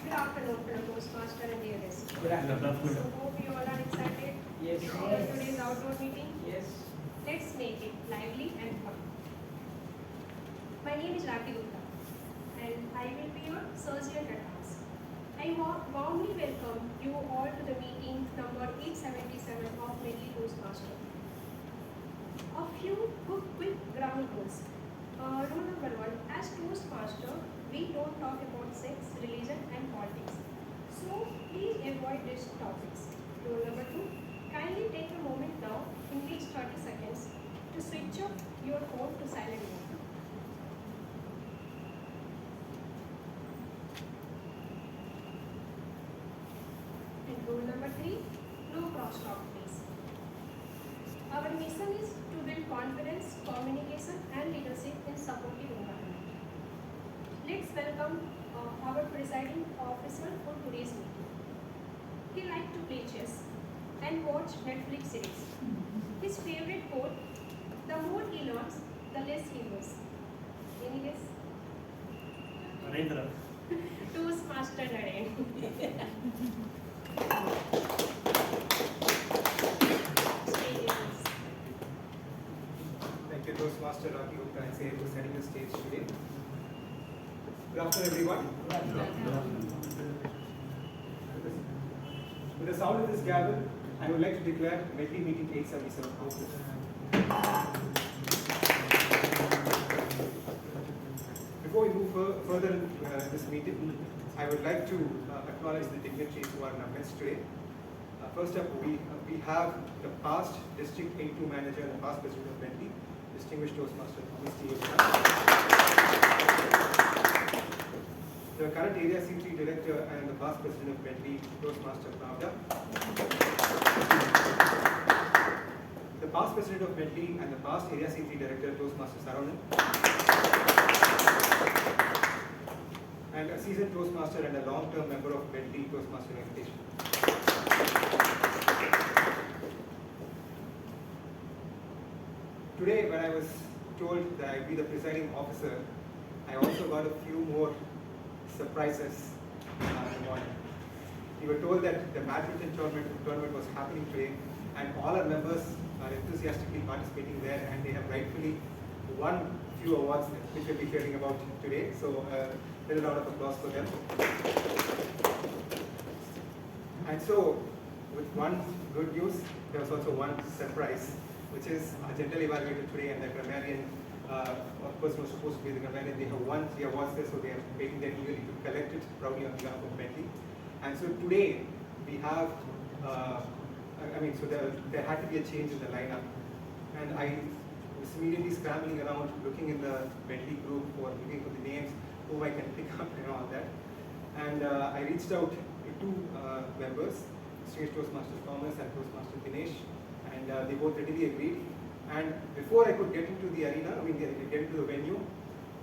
Good afternoon, fellow Toastmaster and dear guests. Good afternoon. So hope you all are excited Yes. for today's outdoor meeting. Yes. Let's make it lively and fun. My name is Rati Gupta and I will be your sergeant at arms. I warmly welcome you all to the meeting number 877 of Medley Toastmaster. A few quick ground rules. Rule number 1, as Toastmaster, we don't talk about sex, religion and politics. So please avoid these topics. Rule number 2, kindly take a moment now, in which 30 seconds, to switch off your phone to silent mode. And rule number 3, no crosstalk please. Our mission is to build confidence, communication and leadership in supportive environment. Let's welcome our presiding officer for today's meeting. He likes to play chess and watch Netflix series. His favorite quote, the more he learns, the less he knows. Any guess? Narendra. Toastmaster Naren. Thank you, Toastmaster Rati Gupta and Say for setting the stage today. Good afternoon, everyone. With the sound of this gavel, I would like to declare Medley Meeting 877 open. Before we move further in this meeting, I would like to acknowledge the dignitaries who are in our midst today. First up, we have the past District A2 Manager and the past President of Medley, Distinguished Toastmaster Thomas T. The current Area C3 Director and the past President of Medley, Toastmaster Pravda. The past President of Medley and the past Area C3 Director, Toastmaster Saravan. And a seasoned Toastmaster and a long-term member of Medley Toastmaster Reputation. Today, when I was told that I'd be the presiding officer, I also got a few more surprises in the morning. We were told that the badminton tournament was happening today, and all our members are enthusiastically participating there, and they have rightfully won a few awards which we'll be hearing about today. So, a little round of applause for them. And so, with one good news, there was also one surprise, which is our general evaluator today and the grammarian, of course, was supposed to be the grammarian. They have won 3 awards there, so they are waiting there eagerly to collect it proudly on behalf of Medley. And so today we have, so there had to be a change in the lineup, and I was immediately scrambling around, looking in the Medley group for looking for the names, whom I can pick up and all that. And I reached out to 2 members, Distinguished Toastmaster Thomas and Toastmaster Dinesh, and they both readily agreed. And before I could get into the arena, get into the venue,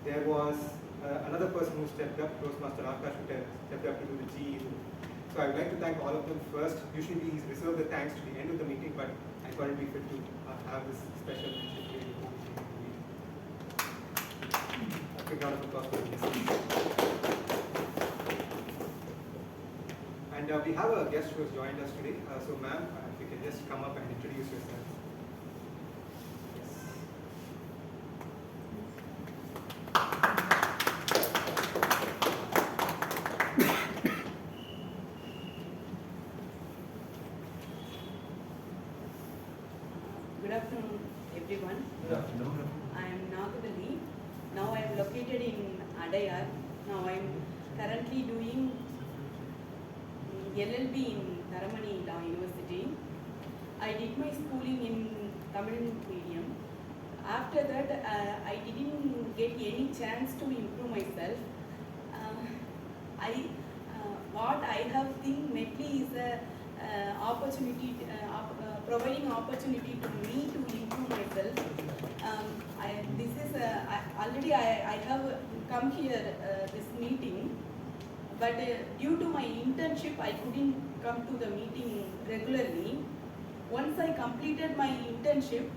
there was another person who stepped up, Toastmaster Akash, who stepped up to do the GE. So I would like to thank all of them first. Usually we reserve the thanks to the end of the meeting, but I thought it would be fit to have this special mention here before we begin the meeting. A quick round of applause for this. And we have a guest who has joined us today. So ma'am, if you can just come up and introduce yourself. Good afternoon, everyone. Good afternoon. I am Nagavali. Now I am located in Adayar. Now I am currently doing LLB in Taramani Law University. I did my schooling in Tamil medium. After that, I didn't get any chance to improve myself. What I have think Medley is a opportunity, providing opportunity to me to improve myself. Already I have come here this meeting, but due to my internship I couldn't come to the meeting regularly. Once I completed my internship,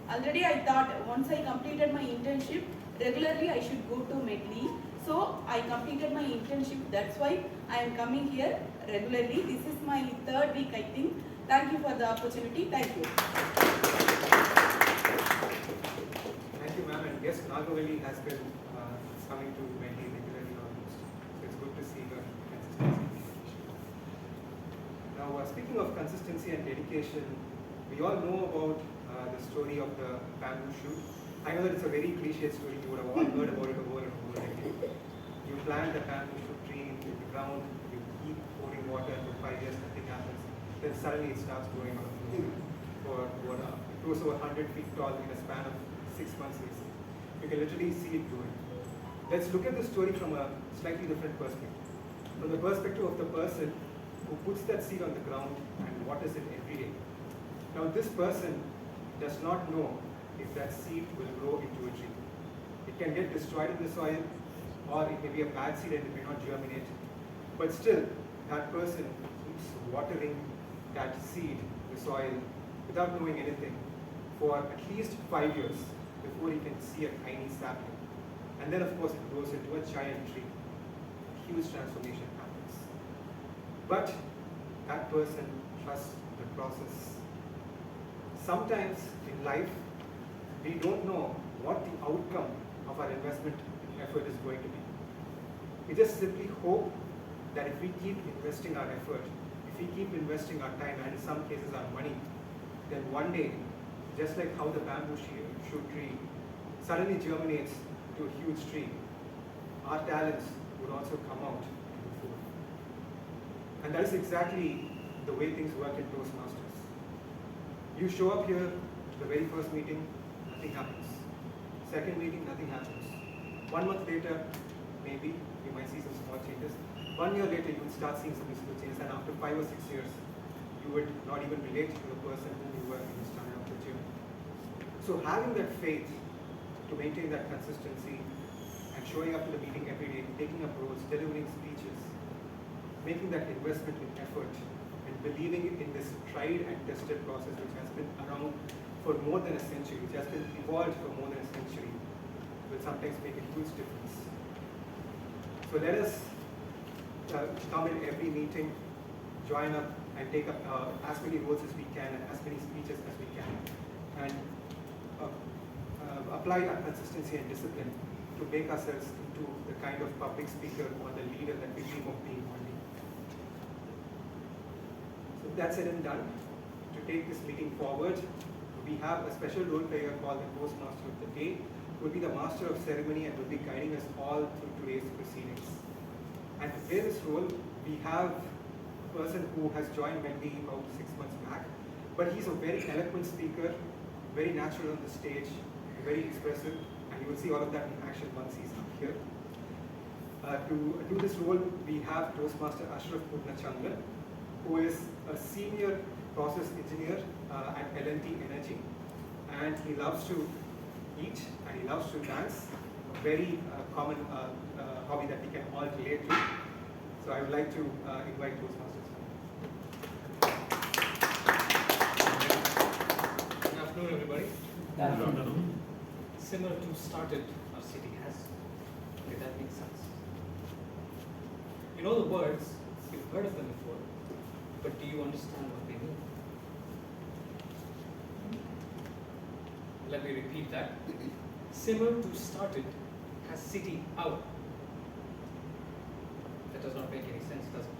already I thought once I completed my internship, regularly I should go to Medley. So I completed my internship. That's why I am coming here regularly. This is my third week, I think. Thank you for the opportunity. Thank you. Thank you, ma'am. And yes, Nagavelli has been coming to Medley regularly almost. So it's good to see her consistency. Now, speaking of consistency and dedication, we all know about the story of the bamboo shoot. I know that it's a very cliched story. You would have all heard about it over and over again. You plant a bamboo shoot tree in the ground, you keep pouring water for 5 years, nothing happens. Then suddenly it starts growing out of nowhere. It grows over 100 feet tall in a span of 6 months. You can literally see it growing. Let's look at the story from a slightly different perspective. From the perspective of the person who puts that seed on the ground and waters it every day. Now this person does not know if that seed will grow into a tree. It can get destroyed in the soil, or it may be a bad seed and it may not germinate. But still, that person keeps watering that seed, the soil, without knowing anything, for at least 5 years before he can see a tiny sapling. And then of course it grows into a giant tree. Huge transformation happens. But that person trusts the process. Sometimes in life, we don't know what the outcome of our investment effort is going to be. We just simply hope that if we keep investing our effort, if we keep investing our time and in some cases our money, then one day, just like how the bamboo shoot tree suddenly germinates to a huge tree, our talents would also come out in the fold. And that is exactly the way things work in Toastmasters. You show up here, the very first meeting, nothing happens. Second meeting, nothing happens. 1 month later, maybe you might see some small changes. 1 year later, you will start seeing some visible changes, and after 5 or 6 years, you would not even relate to the person who you were in the start of the gym. So having that faith to maintain that consistency and showing up to the meeting every day, taking up roles, delivering speeches, making that investment in effort, and believing in this tried and tested process which has been around for more than a century, which has been evolved for more than a century, will sometimes make a huge difference. So let us come in every meeting, join up and take up as many roles as we can and as many speeches as we can, and apply our consistency and discipline to make ourselves into the kind of public speaker or the leader that we dream of being one day. So that's said and done. To take this meeting forward, we have a special role player called the Toastmaster of the Day, who will be the master of ceremony and will be guiding us all through today's proceedings. And to play this role, we have a person who has joined Medley about 6 months back, but he's a very eloquent speaker, very natural on the stage, very expressive, and you will see all of that in action once he's up here. To do this role, we have Toastmaster Ashraf Purnachandan, who is a senior process engineer at L&T Energy, and he loves to eat and he loves to dance, a very common hobby that we can all relate to. So I would like to invite Toastmasters. Good afternoon, everybody. Similar to started, our city has. Okay, that makes sense. You know the words, you've heard of them before, but do you understand what they mean? Let me repeat that. Similar to started has city out. That does not make any sense, does it?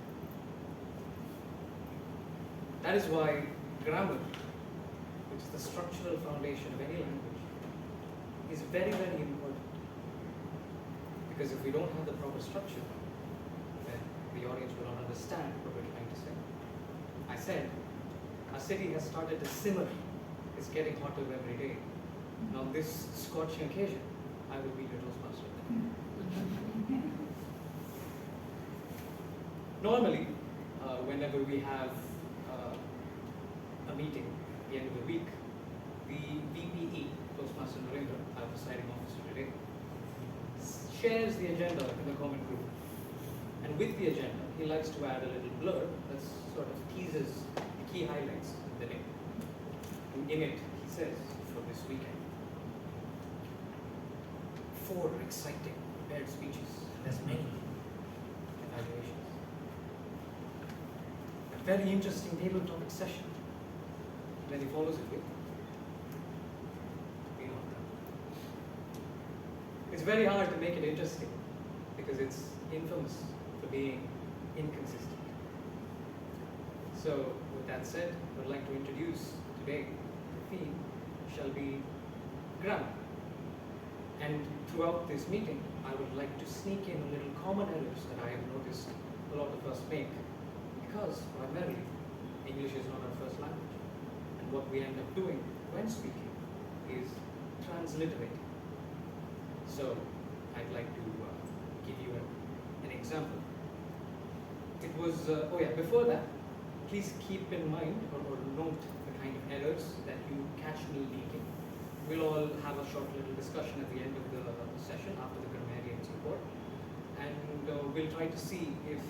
That is why grammar, which is the structural foundation of any language, is very, very important. Because if we don't have the proper structure, then the audience will not understand what we're trying to say. I said, our city has started to simmer. It's getting hotter every day. Now this scorching occasion, I will be your Toastmaster. Normally, whenever we have a meeting at the end of the week, the VPE, Toastmaster Narendra, our presiding officer today, shares the agenda in the common group. And with the agenda, he likes to add a little blurb that sort of teases the key highlights of the day. And in it, he says, for this weekend, 4 exciting prepared speeches many evaluations. A very interesting table topic session. Then he follows it with, we know that. It's very hard to make it interesting because it's infamous for being inconsistent. So, with that said, I would like to introduce today the theme shall be grammar. And throughout this meeting, I would like to sneak in little common errors that I have noticed a lot of us make because primarily English is not our first language. And what we end up doing when speaking is transliterating. So, I'd like to give you an example. It was, before that, please keep in mind or note the kind of errors that you catch me leaking. We'll all have a short little discussion at the end of the session after the grammarian's report, and we'll try to see if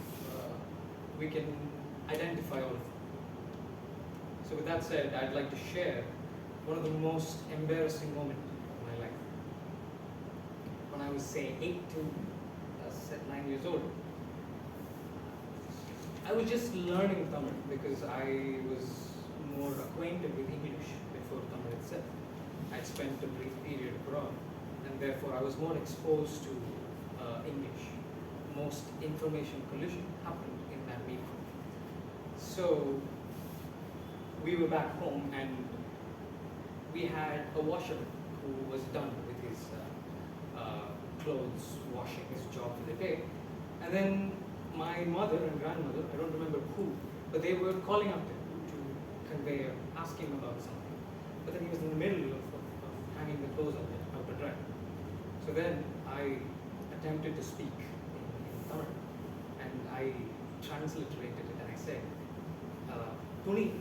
we can identify all of them. So with that said, I'd like to share one of the most embarrassing moments of my life. When I was, say, 8 to 9 years old, I was just learning Tamil because I was more acquainted with English before Tamil itself. I'd spent a brief period abroad, and therefore I was more exposed to English. Most information collision happened in that medium. So we were back home, and we had a washerman who was done with his clothes washing, his job for the day, and then my mother and grandmother, I don't remember who, but they were calling up to convey, asking about something. But then he was in the middle of hanging the clothes out to dry. So then I attempted to speak in Tamil, and I transliterated it, and I said, Tuni,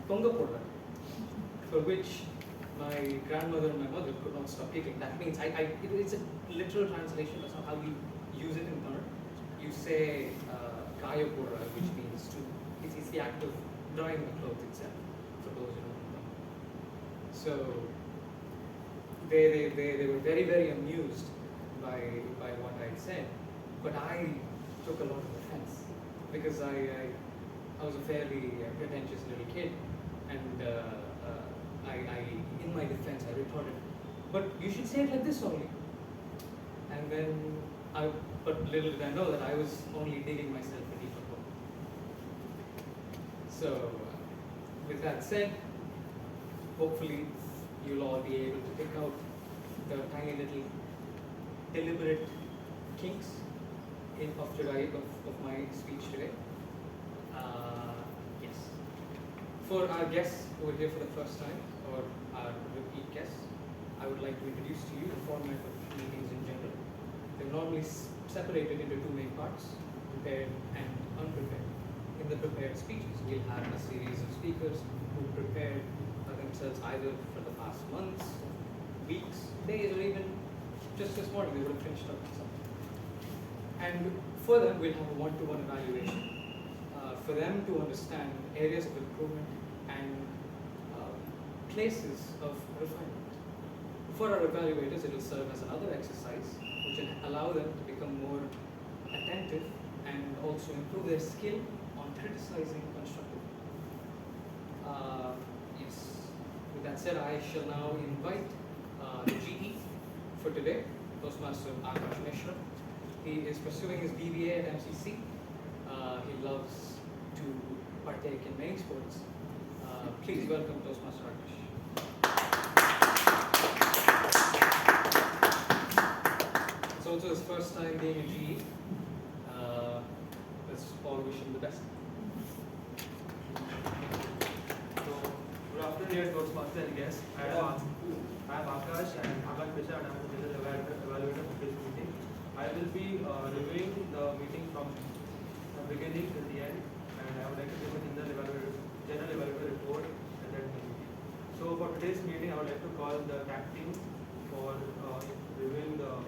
tonga podra, for which my grandmother and my mother could not stop giggling. That means, it's a literal translation, that's not how you use it in Tamil. You say kaya podra, which means to, it's the act of drying the clothes itself, for those who don't know. So they were very, very amused by what I said, but I took a lot of offense because I was a fairly pretentious little kid, and in my defense, I retorted, but you should say it like this only. And then but little did I know that I was only digging myself a deeper hole. So, with that said, hopefully you'll all be able to pick out the tiny little deliberate kinks of my speech today. Yes. For our guests who are here for the first time, or our repeat guests, I would like to introduce to you the format of meetings in general. They're normally separated into two main parts, prepared and unprepared. In the prepared speeches, we'll have a series of speakers who prepared themselves either for the past months, weeks, days, or even just this morning they would have finished up something. And further, we'll have a one-to-one evaluation for them to understand areas of improvement and places of refinement. For our evaluators, it will serve as another exercise which will allow them to become more attentive and also improve their skill on criticizing constructively. Yes. With that said, I shall now invite the GE for today, Toastmaster Akash Mishra. He is pursuing his BBA at MCC. He loves to partake in many sports. Please welcome Toastmaster Akash. It's also his first time being a GE. Let's all wish him the best. So, good afternoon, dear Toastmaster and guests. I am Akash and Akash Mishra, and I am the general evaluator for this meeting. I will be reviewing the meeting from the beginning to the end, and I would like to give a general evaluator report at that meeting. So, for today's meeting, I would like to call the tag team for reviewing the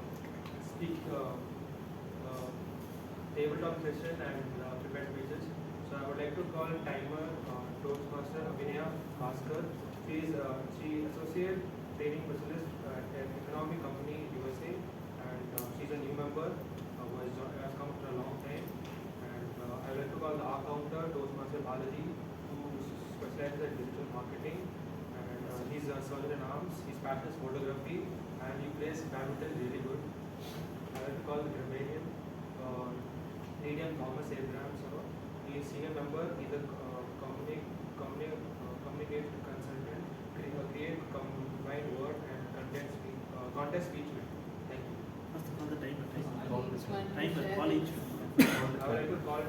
tabletop session and prepared pages. So I would like to call timer Toastmaster Abhinaya Bhaskar. She is associate training specialist at an economic company USA, and she's a new member who has call our founder, Toastmaster Balaji, who specializes in digital marketing. And he's a surgeon in arms. His passion is photography, and he plays badminton really good. I like to call the Grammarian, Medium Thomas Abraham. So he is senior member. He's a communication consultant. Create combined word and contest speech. Thank you. First call the timer. Which one? Timer. Call each. I would like to call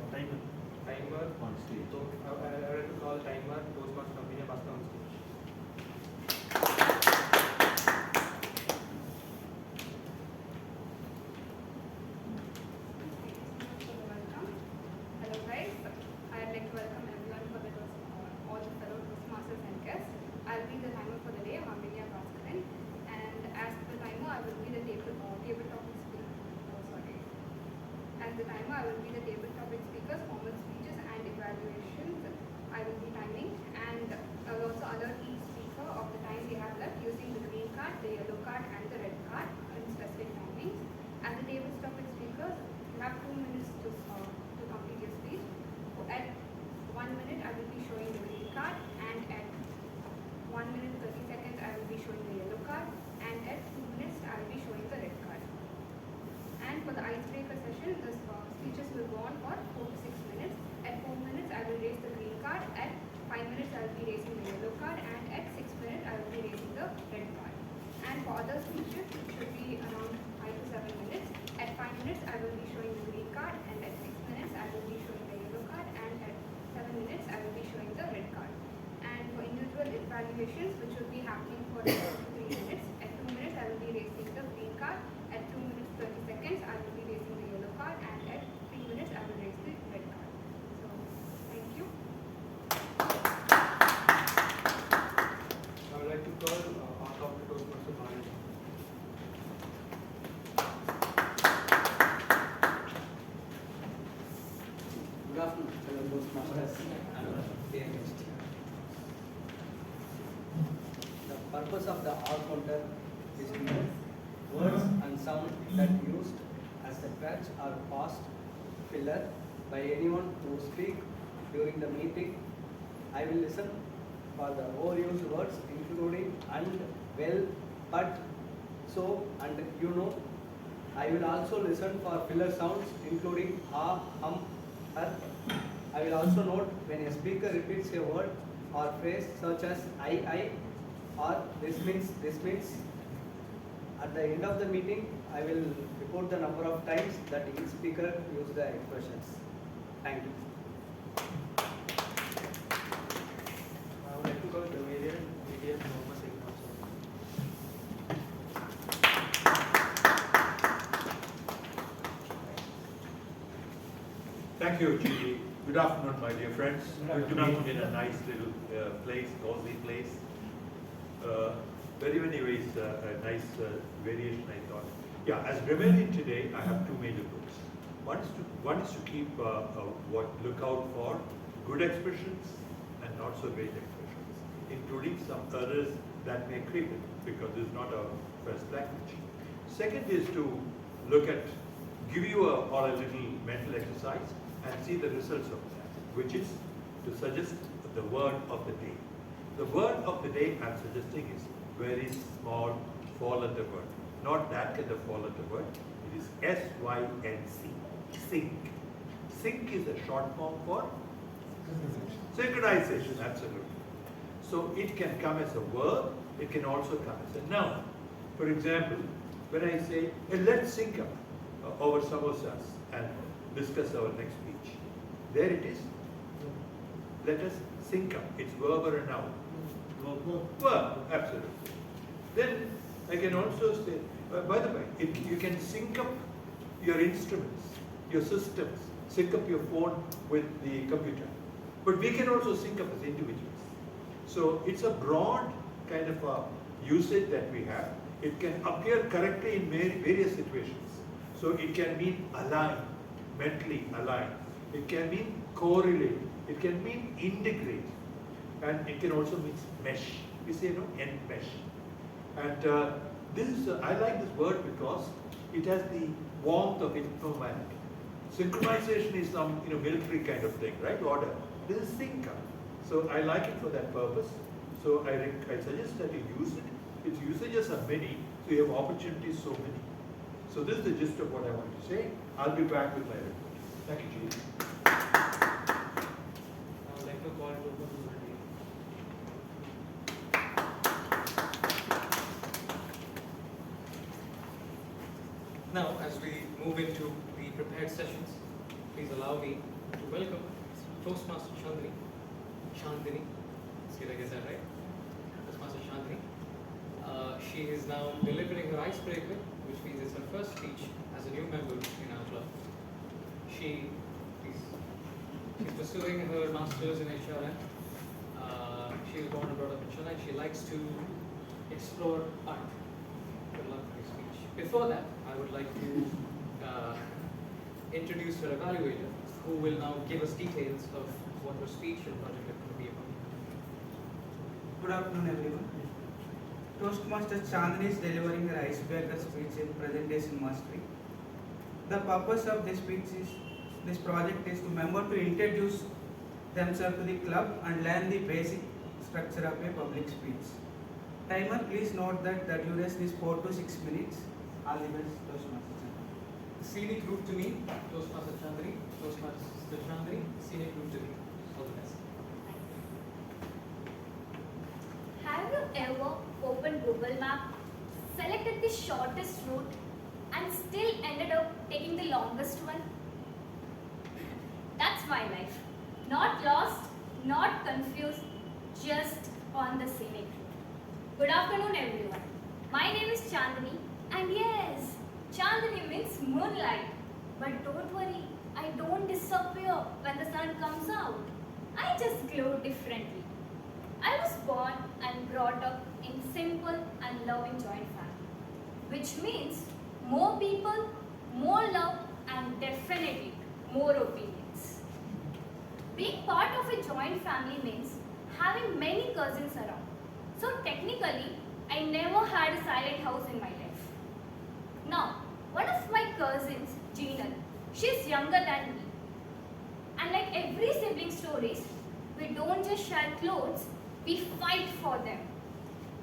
Timer. timer. On stage. So I would like to call timer. Toastmaster company Basta on stage. Welcome. Hello guys. I'd like to welcome everyone for the all the fellow Toastmasters and guests. I'll be the timer for the day, Harminia Bhaskaran, and as the timer, I will be the table topic speaker. Oh, sorry. As the timer, I will be the table topic speakers, formal speeches, and evaluations. I will be timing, and I will also alert each speaker of the time they have left using the green card, the yellow card, and the red card in specific timings. As the table topic speakers, you have 2 minutes to complete your speech. At 1 minute, I will be showing the green card, and at 1 minute 30 seconds, I will be showing the yellow card, and at 2 minutes, I will be showing the red card. And for the icebreaker session, the speeches will go on for 4 to 6 minutes. At 4 minutes, I will raise the green card. At 5 minutes, I will be raising the yellow card, and at 6 minutes, I will be raising the red card. And for other speeches, it should be around 5 to 7 minutes. At 5 minutes, I will be showing the green card, and at 6 minutes, I will be showing the yellow card, and at 7 minutes, I will be showing the red card. And for individual evaluations, which will be happening for 2 to 3 minutes. At 2 minutes, I will be raising the green card. At 2 minutes 30 seconds, I will be raising the yellow card, and at 3 minutes, I will raise the red card. So, thank you. I would like to call our founder, Toastmaster Balaji. Good afternoon, fellow Toastmasters and dear guests. The purpose of the R-counter is to know words and sound that used as a crutch or past filler by anyone who speak during the meeting. I will listen for the overused words including and, well, but, so and you know. I will also listen for filler sounds including ha, hum, her. I will also note when a speaker repeats a word or phrase such as I or this means. At the end of the meeting, I will report the number of times that each speaker used the expressions. Thank you. I would like to call Grammarian, Medium Thomas Abraham. Thank you, Chidi. Good afternoon, my dear friends. Good to meet in a nice little place, cozy place. Very many ways, a nice variation, I thought. Yeah, as grammarian today, I have two major books. One is to keep look out for good expressions and not so great expressions, including some errors that may creep in because this is not our first language. Second is to give you a little mental exercise and see the results of that, which is to suggest the word of the day. The word of the day I'm suggesting is very small four-letter word. Not that kind of four-letter word. It is S-Y-N-C. Sync. Sync is a short form for synchronization, absolutely. So it can come as a verb, it can also come as a noun. For example, when I say, hey, let's sync up over samosas and discuss our next speech. There it is. Let us sync up. It's verb or a noun? Verb, absolutely. Then I can also say, by the way, you can sync up your instruments, your systems, sync up your phone with the computer. But we can also sync up as individuals. So it's a broad kind of a usage that we have. It can appear correctly in various situations. So it can mean align, mentally align. It can mean correlate. It can mean integrate. And it can also mean mesh. We say, enmesh. And I like this word because it has the warmth of informatic. Synchronization is some military kind of thing, right? Order. This is sync up. So I like it for that purpose. So I suggest that you use it. Its usages are many, so you have opportunities so many. So this is the gist of what I want to say. I'll be back with my report. Thank you, Julie. I would like to call it open to Medley. Now, as we move into the prepared sessions, please allow me to welcome Toastmaster Chandini. Did I get that right? Toastmaster Chandini. She is now delivering her icebreaker, which means it's her first speech as a new member in our club. She's pursuing her master's in HRM. She was born and brought up in Chennai. She likes to explore art. Good luck with your speech. Before that, I would like to introduce her evaluator, who will now give us details of what her speech and project are going to be about. Good afternoon, everyone. Toastmaster Chandni is delivering her icebreaker speech in presentation mastery. The purpose of this project is to members to introduce themselves to the club and learn the basic structure of a public speech. Timer, please note that the duration is 4 to 6 minutes. All the best, Toastmaster Chandni. Scenic route to me, Toastmaster Chandni. Toastmaster Chandni, scenic route to me. All the best. Have you ever opened Google Map, selected the shortest route, and still ended up taking the longest one? That's my life. Not lost, not confused, just on the scenic route. Good afternoon, everyone. My name is Chandni, and yes, Chandni means moonlight. But don't worry, I don't disappear when the sun comes out. I just glow differently. I was born and brought up in simple and loving joint family, which means more people, more love, and definitely more opinions. Being part of a joint family means having many cousins around. So technically, I never had a silent house in my life. Now, one of my cousins, Jeenal, she's younger than me. And like every sibling stories, we don't just share clothes, we fight for them.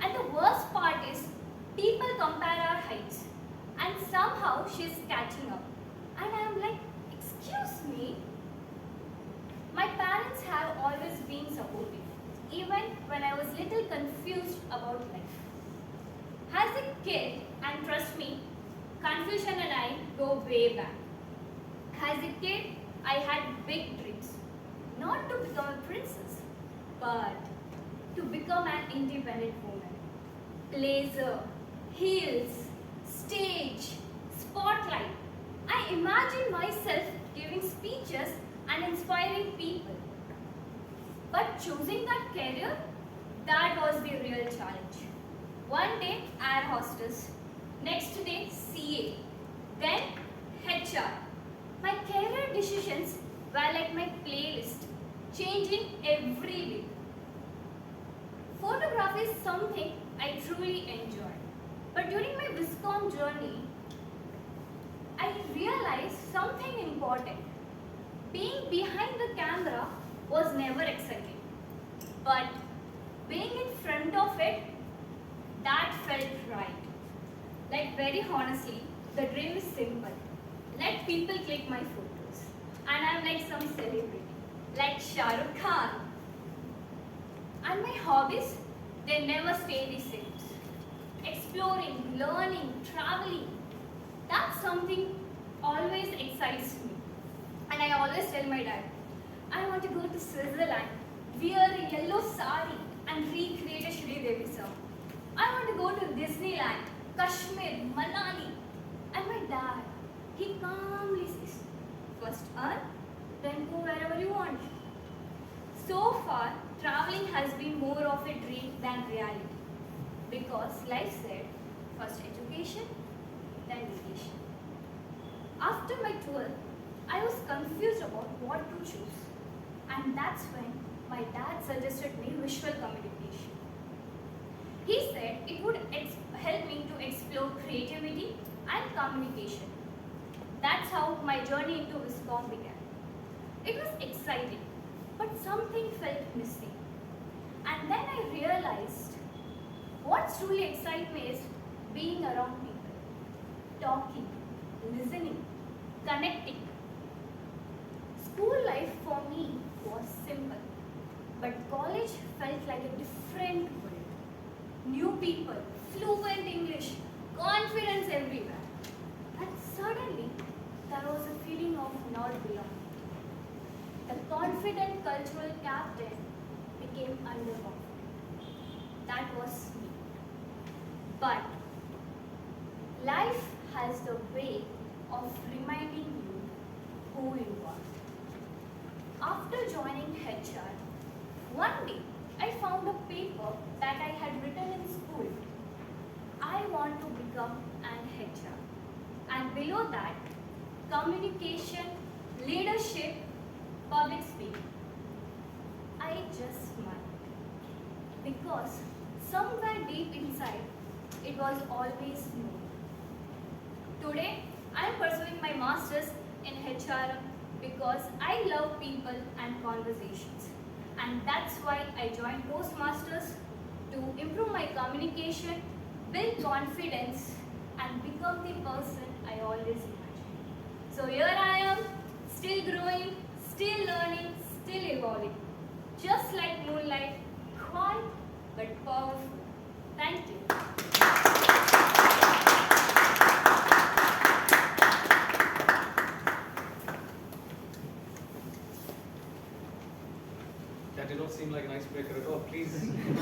And the worst part is, people compare our heights. And somehow she's catching up. And I'm like, excuse me? My parents have always been supportive, even when I was little confused about life. As a kid, and trust me, confusion and I go way back. As a kid, I had big dreams. Not to become a princess, but to become an independent woman. Blazer, heels, stage, spotlight. I imagine myself giving speeches and inspiring people. But choosing that career, that was the real challenge. One day, air hostess. Next day, CA. Then, HR. My career decisions were like my playlist, changing every week. Photography is something I truly enjoy. But during my Viscom journey, I realized something important. Being behind the camera was never exciting. But being in front of it, that felt right. Like very honestly, the dream is simple. Let people click my photos. And I'm like some celebrity, like Shah Rukh Khan. And my hobbies, they never stay the same. Exploring, learning, traveling, that's something always excites me. And I always tell my dad, I want to go to Switzerland, wear a yellow sari and recreate a Shri Devi song. I want to go to Disneyland, Kashmir, Manali. And my dad, he calmly says, first earn, then go wherever you want. So far, traveling has been more of a dream than reality. Because life said, first education, then vacation. After my 12th, I was confused about what to choose. And that's when my dad suggested me visual communication. He said it would help me to explore creativity and communication. That's how my journey into Viscom began. It was exciting, but something felt missing. And then I realized what truly excites me is being around people, talking, listening, connecting. School life for me was simple, but college felt like a different world. New people, fluent English, confidence everywhere. And suddenly, there was a feeling of not belonging. The confident cultural captain became underconfident. That was me. But life has the way of reminding you who you are. After joining HR, one day I found a paper that I had written in school. I want to become an HR. And below that, communication, leadership, public speaking. I just smiled because somewhere deep inside it was always no. Today, I am pursuing my master's in HR because I love people and conversations. And that's why I joined Toastmasters to improve my communication, build confidence, and become the person I always imagined. So here I am, still growing, still learning, still evolving. Just like moonlight, quiet but powerful. Thank you. That did not seem like an icebreaker at all. Please,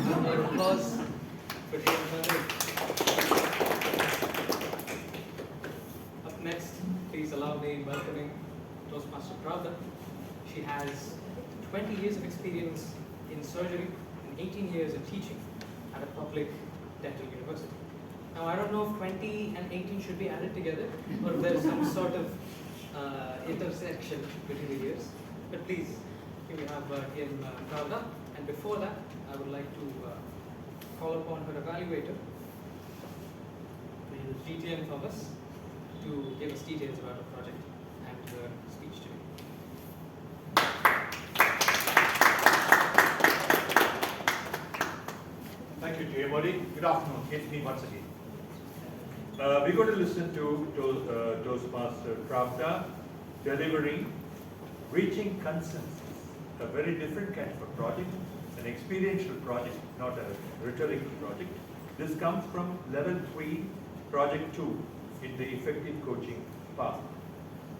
round of applause for Jane Medley. Up next, please allow me welcoming Toastmaster Pravda. She has 20 years of experience in surgery and 18 years of teaching at a public dental university. Now, I don't know if 20 and 18 should be added together or if there's some sort of intersection between the years. But please, here we have Pravda. And before that, I would like to call upon her evaluator, the GTM Thomas, to give us details about the project and her speech today. Thank you, Jay Modi. Good afternoon. It's me once again. We're going to listen to Toastmaster Pravda delivering Reaching Consensus, a very different kind of a project, an experiential project, not a rhetorical project. This comes from level 3, project 2 in the effective coaching path.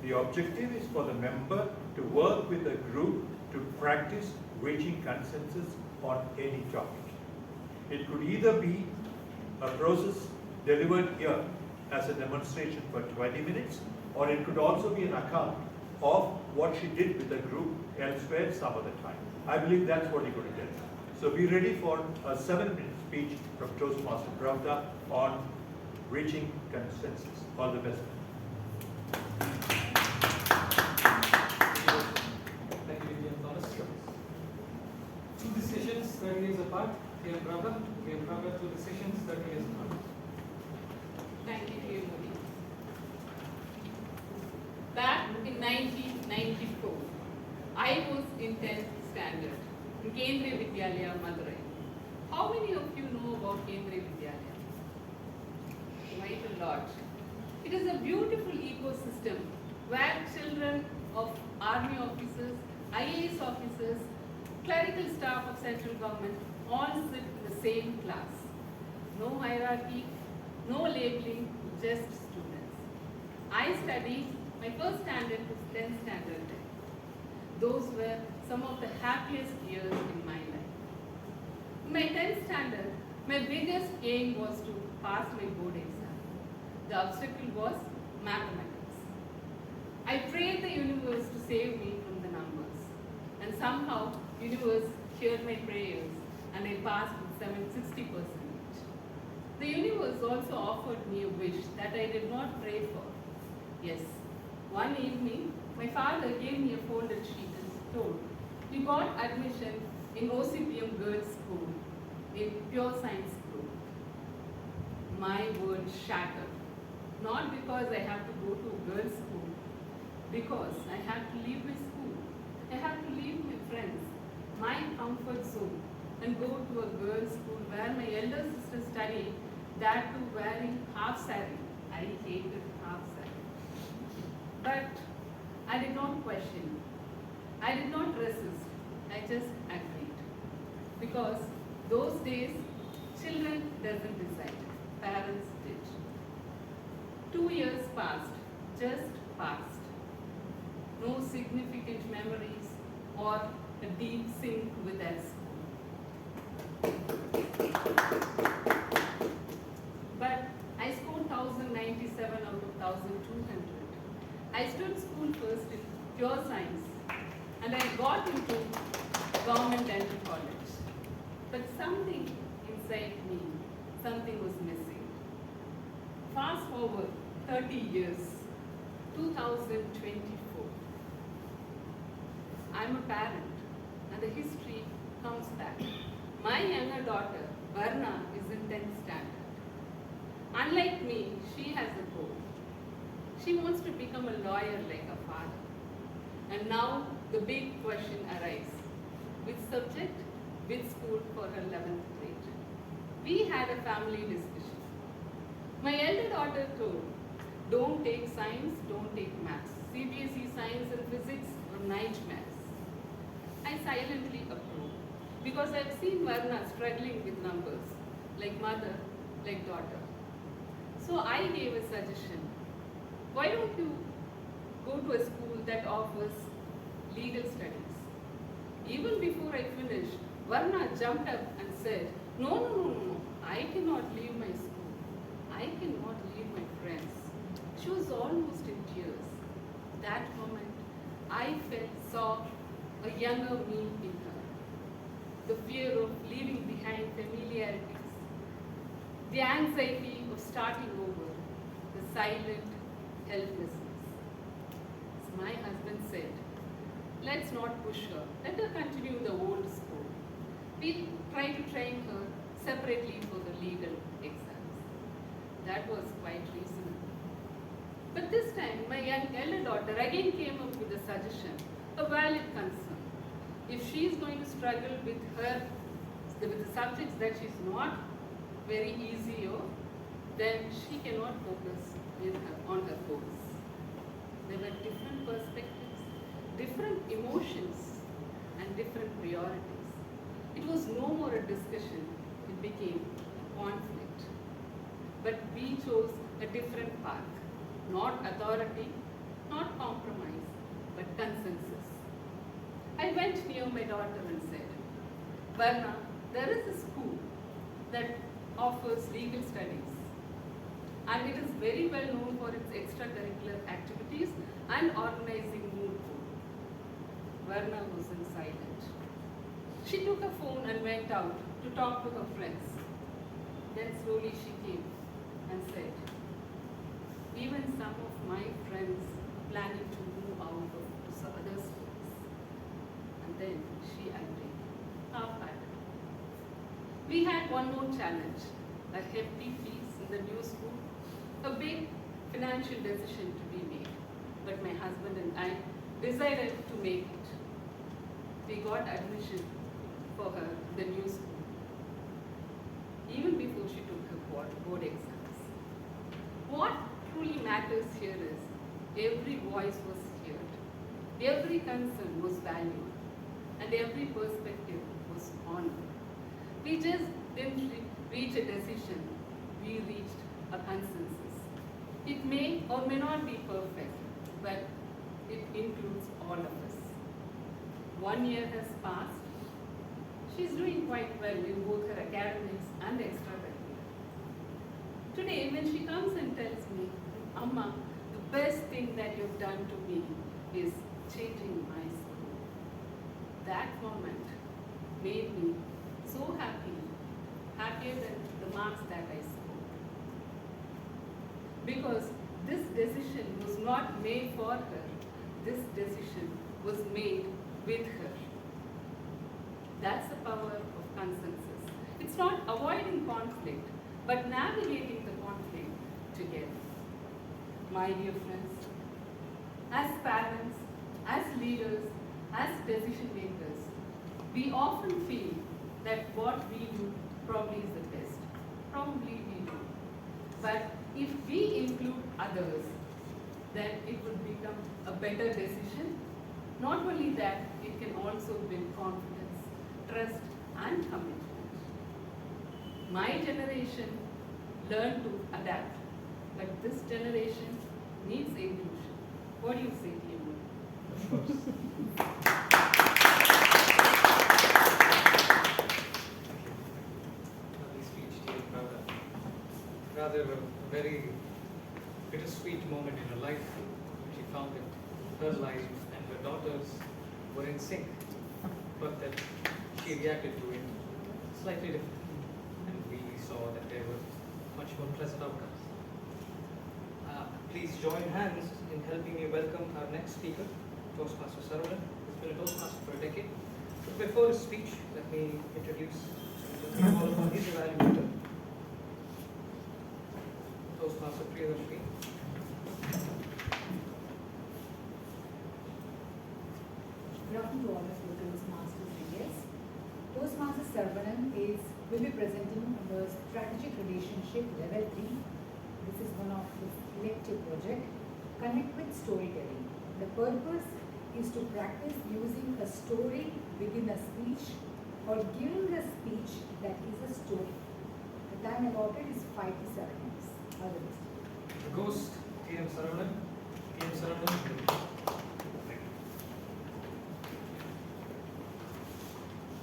The objective is for the member to work with a group to practice reaching consensus on any topic. It could either be a process delivered here as a demonstration for 20 minutes, or it could also be an account of what she did with the group elsewhere some other time. I believe that's what you're going to get. So be ready for a 7-minute speech from Toastmaster Pravda on reaching consensus. All the best. Thank you, William Thomas. Two decisions, 30 years apart. Dear Pravda, two decisions, 30 years apart. Thank you, dear Modi. Back in 1994, I was in 10th standard in Kendriya Vidyalaya, Madurai. How many of you know about Kendriya Vidyalaya? Quite a lot. It is a beautiful ecosystem where children of army officers, IAS officers, clerical staff of central government all sit in the same class. No hierarchy, no labeling, just students. I studied my first standard to 10th standard. Those were some of the happiest years in my life. In my 10th standard, my biggest aim was to pass my board exam. The obstacle was mathematics. I prayed the universe to save me from the numbers. And somehow, universe heard my prayers and I passed with 760%. The universe also offered me a wish that I did not pray for. Yes, one evening, my father gave me a folded sheet and told, "You got admission in OCPM Girls' School, in pure science group." My world shattered. Not because I have to go to a girls' school, because I have to leave my school, I have to leave my friends, my comfort zone, and go to a girls' school where my elder sister studied, that too wearing half saree. I hated half saree. But I did not question. I did not resist. I just agreed. Because those days, children doesn't decide. Parents did. 2 years passed, just passed. No significant memories or a deep sync with their school. But I scored 1097 out of 1200. I stood school first in pure science and I got into government dental college. But something inside me, something was missing. Fast forward 30 years, 2024. I'm a parent and the history comes back. My younger daughter, Varna, is in 10th standard. Unlike me, she has a goal. She wants to become a lawyer like her father. And now the big question arises. Which subject? Which school for her 11th grade? We had a family discussion. My elder daughter told, don't take science, don't take maths. CBSE science and physics or nightmares. I silently approved because I've seen Varna struggling with numbers, like mother, like daughter. So I gave a suggestion. Why don't you go to a school that offers legal studies? Even before I finished, Varna jumped up and said, no, I cannot leave my school. I cannot leave my friends. She was almost in tears. That moment, I saw a younger me in her. The fear of leaving behind familiarities, the anxiety of starting over, the silent helplessness. As my husband said, let's not push her. Let her continue the old school. We'll try to train her separately for the legal exams. That was quite reasonable. But this time, my elder daughter again came up with a suggestion, a valid concern. If she is going to struggle with the subjects that she's not very easy of, then she cannot focus on her goals. There were different perspectives, different emotions, and different priorities. It was no more a discussion, it became a conflict. But we chose a different path, not authority, not compromise, but consensus. I went near my daughter and said, Varna, there is a school that offers legal studies and it is very well known for its extracurricular activities and organizing mood court. Varna was silent. She took her phone and went out to talk to her friends. Then slowly she came and said, even some of my friends planning to move out to other schools. And then she agreed, half-hearted. We had one more challenge, a hefty fees in the new school, a big financial decision to be made. But my husband and I decided to make it. We got admission for her in the new school, even before she took her board exams. What truly matters here is every voice was heard, every concern was valued, and every perspective was honored. We just didn't reach a decision, we reached a consensus. It may or may not be perfect, but it includes all of us. 1 year has passed. She's doing quite well in both her academics and extracurricular. Today, when she comes and tells me, Amma, the best thing that you've done to me is changing my school. That moment made me so happy, happier than the marks that I scored. Because this decision was not made for her, this decision was made with her. That's the power of consensus. It's not avoiding conflict, but navigating the conflict together. My dear friends, as parents, leaders, as decision makers, we often feel that what we do probably is the best. Probably we do. But if we include others, then it would become a better decision. Not only that, it can also build confidence, trust, and commitment. My generation learned to adapt, but this generation needs inclusion. What do you say, Timo? Of course. Lovely speech, dear brother. Rather a very bittersweet moment in her life. She found that her life and her daughters were in sync, but that she reacted to it slightly differently. And we saw that there were much more pleasant outcomes. Please join hands in helping me welcome our next speaker, Toastmaster Saravanan. He's been a Toastmaster for a decade. But before his speech, let me introduce his evaluator, Toastmaster Priyadarshini. Good afternoon to all of you Toastmasters and guests. Toastmaster Saravanan will be presenting the Strategic Relationship Level 3. This is one of his elective project. Connect with storytelling. The purpose is to practice using a story within a speech or giving a speech that is a story. The time allotted is 5 to 7 minutes. All the best. The ghost, T.M. Saravanan. T.M. Saravanan.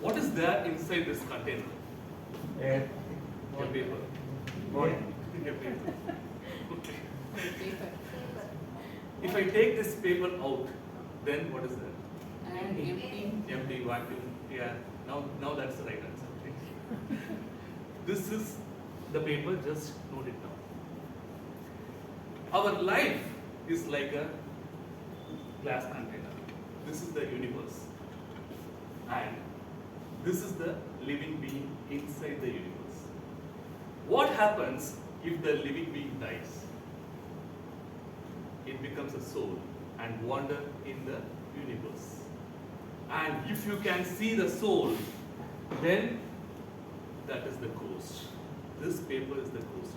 What is there inside this container? Air. Your paper. Your paper. Paper. If I take this paper out, then what is there? And empty. Empty, vacuum. Yeah. Now that's the right answer. Okay. This is the paper. Just note it down. Our life is like a glass container. This is the universe, and this is the living being inside the universe. What happens if the living being dies? It becomes a soul and wander in the universe. And if you can see the soul, then that is the ghost. This paper is the ghost.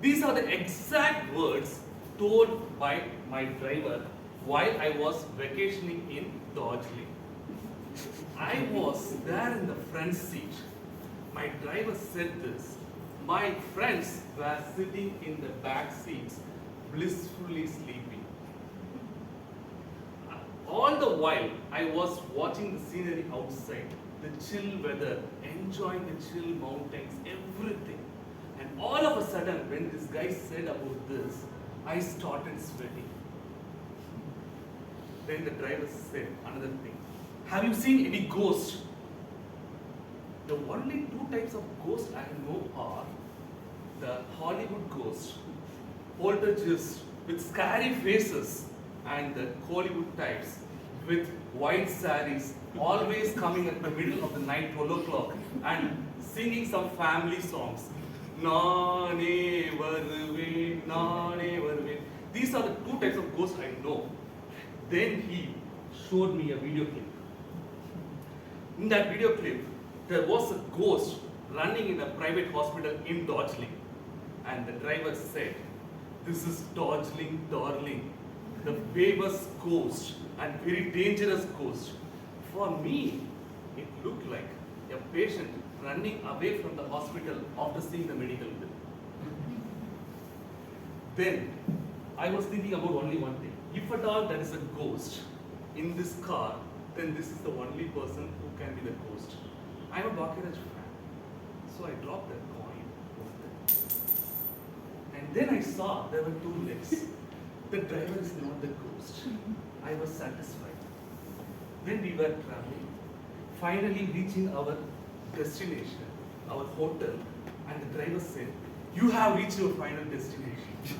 These are the exact words told by my driver while I was vacationing in Darjeeling. I was there in the front seat. My driver said this. My friends were sitting in the back seats, blissfully sleeping. All the while, I was watching the scenery outside, the chill weather, enjoying the chill mountains, everything. And all of a sudden, when this guy said about this, I started sweating. Then the driver said another thing. Have you seen any ghost? The only two types of ghosts I know are the Hollywood ghost, poltergeists with scary faces, and the Hollywood types with white saris, always coming at the middle of the night, 12 o'clock, and singing some family songs. Naane varuven, naane varuven. These are the two types of ghosts I know. Then he showed me a video clip. In that video clip, there was a ghost running in a private hospital in Darjeeling. And the driver said, "This is Darjeeling, darling, the famous ghost and very dangerous ghost." For me, it looked like a patient running away from the hospital after seeing the medical bill. Then, I was thinking about only one thing. If at all there is a ghost in this car, then this is the only person who can be the ghost. I'm a Bakiraj fan, so I dropped that coin. And then I saw there were two legs. The driver is not the ghost. I was satisfied. Then we were traveling, finally reaching our destination, our hotel, and the driver said, "You have reached your final destination."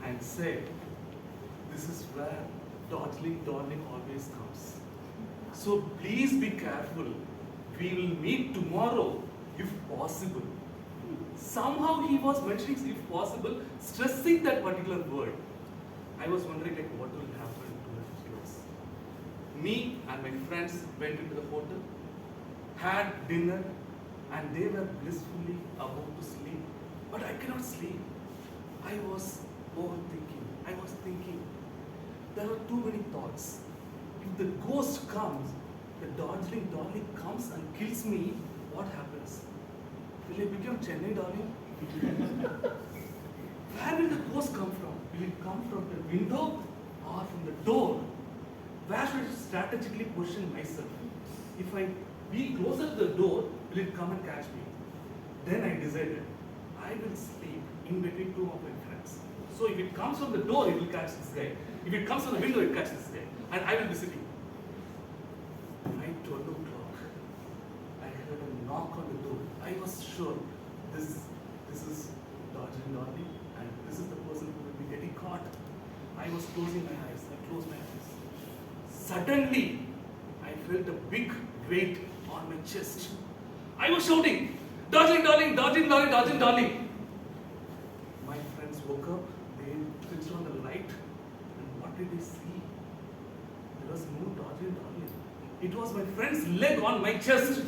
And said, "This is where Darjeeling, darling always comes. So please be careful. We will meet tomorrow, if possible." Somehow he was mentioning if possible, stressing that particular word. I was wondering like what will happen to the clothes. Me and my friends went into the hotel, had dinner, and they were blissfully about to sleep. But I cannot sleep. I was overthinking. I was thinking. There are too many thoughts. If the ghost comes, the Darjeeling darling comes and kills me, what happens? Will I become Chennai darling? Where will the ghost come from? Will it come from the window or from the door? Where should I strategically position myself? If I be closer to the door, will it come and catch me? Then I decided, I will sleep in between two of my friends. So if it comes from the door, it will catch this guy. If it comes from the window, it catches this guy. And I will be sitting. By 12 o'clock, I heard a knock on the door. I was sure this is Darjeeling darling, and this is the person who will be getting caught. I was closing my eyes. I closed my eyes. Suddenly, I felt a big weight on my chest. I was shouting, Darjeeling darling, Darjeeling darling, Darjeeling darling. My friends woke up. They switched on the light, and what did they see? There was no Darjeeling darling. It was my friend's leg on my chest,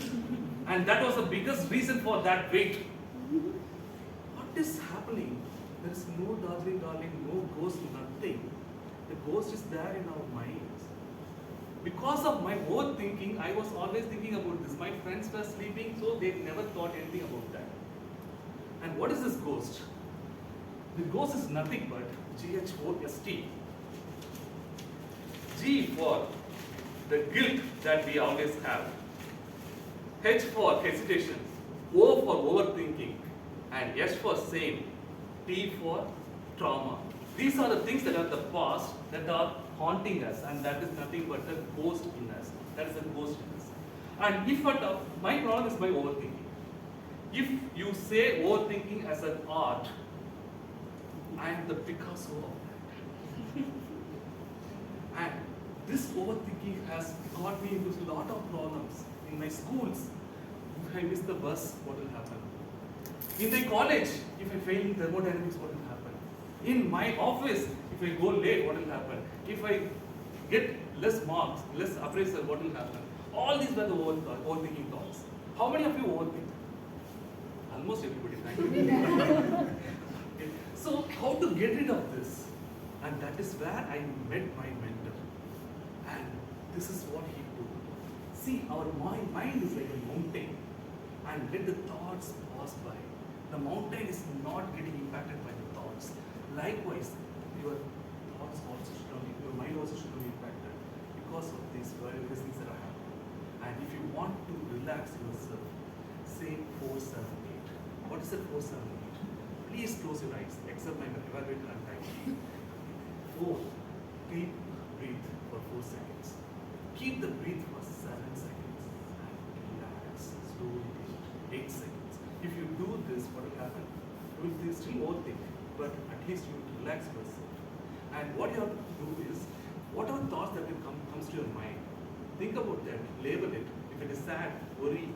and that was the biggest reason for that weight. What is happening? There is no Darjeeling darling, no ghost, nothing. The ghost is there in our minds. Because of my overthinking, I was always thinking about this. My friends were sleeping, so they never thought anything about that. And what is this ghost? The ghost is nothing but GHOST. G for the guilt that we always have. H for hesitation. O for overthinking. And S for same. T for trauma. These are the things that are the past that are haunting us, and that is nothing but the ghost in us. That is the ghost in us. And if at all, my problem is my overthinking. If you say overthinking as an art, I am the Picasso of that. And this overthinking has got me into a lot of problems. In my schools, if I miss the bus, what will happen? In my college, if I fail in thermodynamics, what will happen? In my office, if I go late, what will happen? If I get less marks, less appraisal, what will happen? All these were the overthinking thoughts. How many of you overthink? Almost everybody, thank you. Okay. So, how to get rid of this? And that is where I met my mentor. And this is what he told. See, our mind is like a mountain. And let the thoughts pass by. The mountain is not getting impacted by the thoughts. Likewise, your thoughts also should not be, your mind also should not be impacted because of these various things that are happening. And if you want to relax yourself, say 4, 7, 8. What is it 4, 7, 8? Please close your eyes, except my evaluator and time. 4. Deep breathe for 4 seconds. Keep the breath for 7 seconds and relax slowly. 8 seconds. If you do this, what will happen? You will still overthink, but at least you will relax yourself. And what you have to do is, whatever thoughts that will comes to your mind, think about that, label it. If it is sad, worry,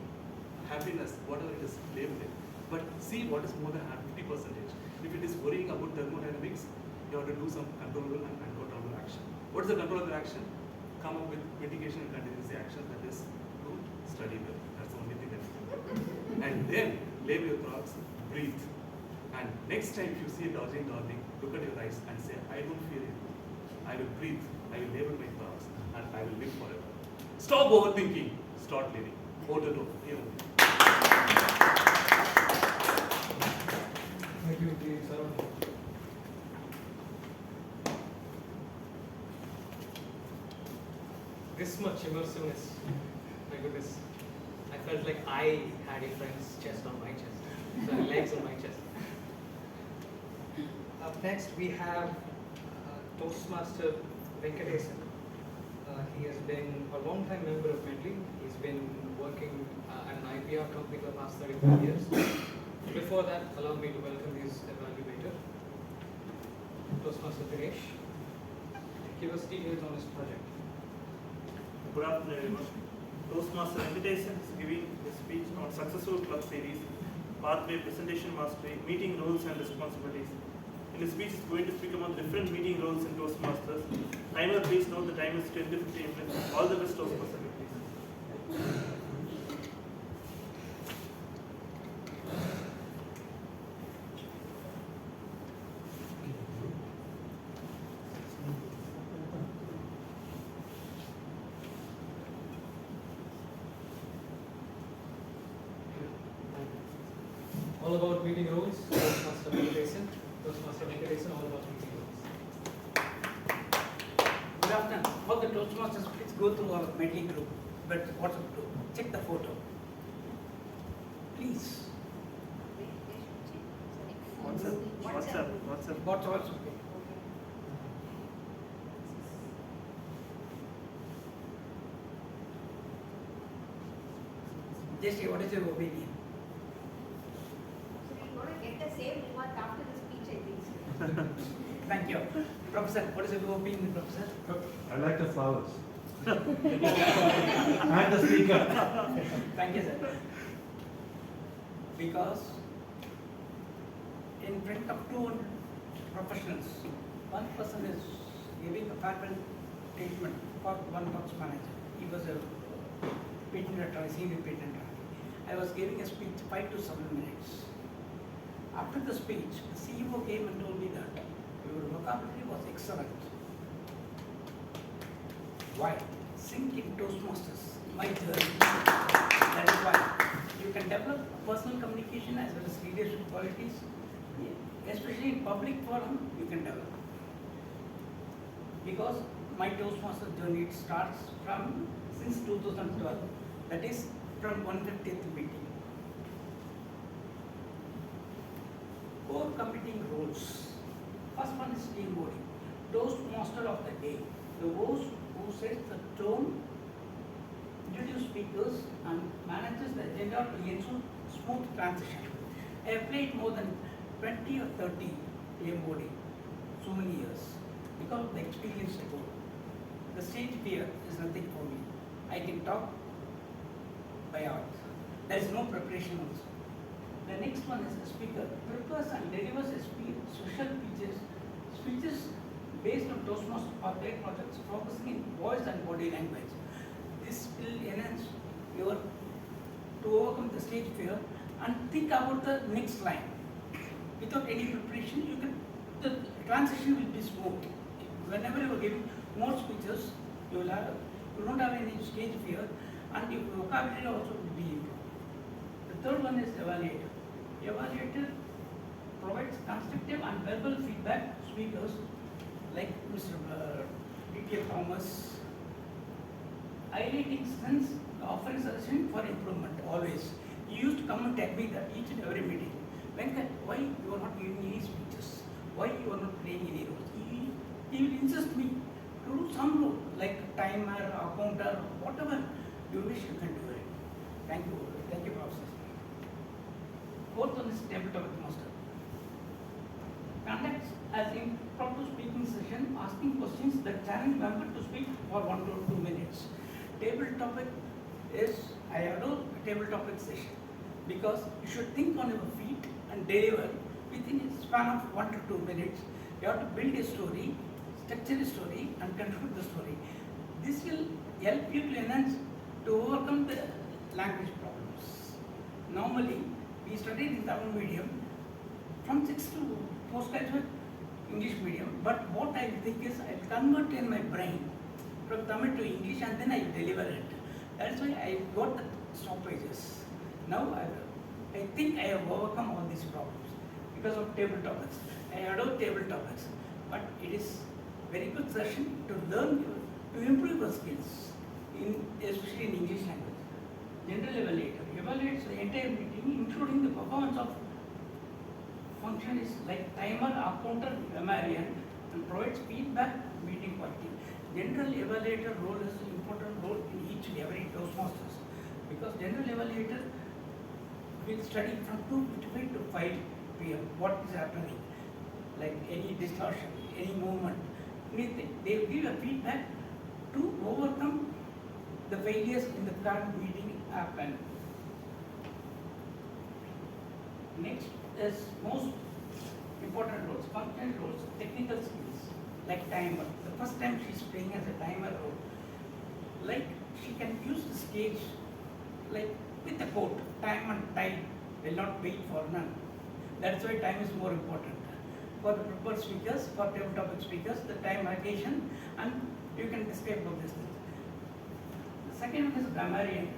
happiness, whatever it is, label it. But see what is more than 50%. If it is worrying about thermodynamics, you have to do some controllable and uncontrollable action. What is the controllable action? Come up with mitigation and contingency actions, that is to study well. That's the only thing that you can do. And then label your thoughts, breathe. And next time if you see a Darjeeling darling, look at your eyes and say, I don't fear it. I will breathe, I will label my thoughts, and I will live forever. Stop overthinking, start living. Over to you. Thank you, sir. This much immersiveness, my goodness. I felt like I had a friend's chest on my chest, sorry, legs on my chest. Up next, we have Toastmaster Venkatesan. He has been a long-time member of Medley. He's been working at an IPR company for the past 35 years. Before that, allow me to welcome his evaluator, Toastmaster Dinesh. Give us details on his project. Good afternoon, everyone. Toastmaster Venkateshan is giving a speech on Successful Club Series, Pathway Presentation Mastery, Meeting Roles and Responsibilities in his speech is going to speak about the different meeting roles in Toastmasters. Timer, please note the time is 10 to 15 minutes. All the best, Toastmasters. Please. All about meeting rules, Toastmaster meditation, all about meeting rules. Good afternoon. All the Toastmasters, please go through our Medley group, but WhatsApp group. Check the photo. Please. WhatsApp. WhatsApp. Okay. Just say, what is your opinion? So we're going to get the same remark after the speech, I think. Thank you. Professor, what is your opinion, Professor? I like the flowers. And the speaker. Thank you, sir. Because in front of 200 professionals, one person is giving a farewell statement for one box manager. He was a patent attorney, senior patent attorney. I was giving a speech 5 to 7 minutes. After the speech, the CEO came and told me that your vocabulary was excellent. Why? Sink in Toastmasters, my journey. That is why you can develop personal communication as well as leadership qualities, especially in public forum, you can develop. Because my Toastmasters journey starts from since 2012, that is from 150th meeting. 4 competing roles. First one is team body. Toastmaster of the day. The host who sets the tone, introduces speakers and manages the agenda to ensure smooth transition. I have played more than 20 or 30 team body so many years because of the experience I got. The stage fear is nothing for me. I can talk by heart. There is no preparation also. The next one is a speaker prepares and delivers a social speeches based on Toastmasters or their projects focusing in voice and body language. This will enhance your to overcome the stage fear and think about the next line. Without any preparation, the transition will be smooth. Whenever you are giving more speeches, you don't have any stage fear, and your vocabulary also will be improved. The third one is evaluator. Evaluator provides constructive and verbal feedback to speakers like Mr. D.K. Thomas, highlighting strengths, offering suggestion for improvement always. He used to come and tell me that each and every meeting, Venkat, why you are not giving any speeches? Why you are not playing any roles? He will insist me to do some role like timer, accounter, whatever you wish you can do it. Thank you, Professor. Fourth one is tabletop master. Conducts as impromptu speaking session, asking questions that challenge member to speak for 1 to 2 minutes. Table topic is, I adore table topic session because you should think on your feet and deliver within a span of 1 to 2 minutes. You have to build a story, structure a story and conclude the story. This will help you to enhance, to overcome the language problems. Normally, we studied in Tamil medium from 6th to postgraduate English medium, but what I think is I convert in my brain from Tamil to English and then I deliver it. That's why I got the stoppages. Now I think I have overcome all these problems because of table topics. I adore table topics, but it is very good session to learn, to improve your skills, especially in English language. General evaluator evaluates the entire meeting, including the performance of function is like timer, accounter, grammarian, and provides feedback meeting quality. General evaluator role is an important role in each and every Toastmasters because general evaluator will study from 2:55 to 5 p.m. what is happening, like any distortion, any movement, anything. They will give a feedback to overcome the failures in the current meeting happen. Next is most important roles, functional roles, technical skills, like timer. The first time she's playing as a timer role, like she can use the stage like with the quote, time and tide will not wait for none. That's why time is more important. For the prepared speakers, for table topic speakers, the time allocation, and you can describe about this. The second one is grammarian.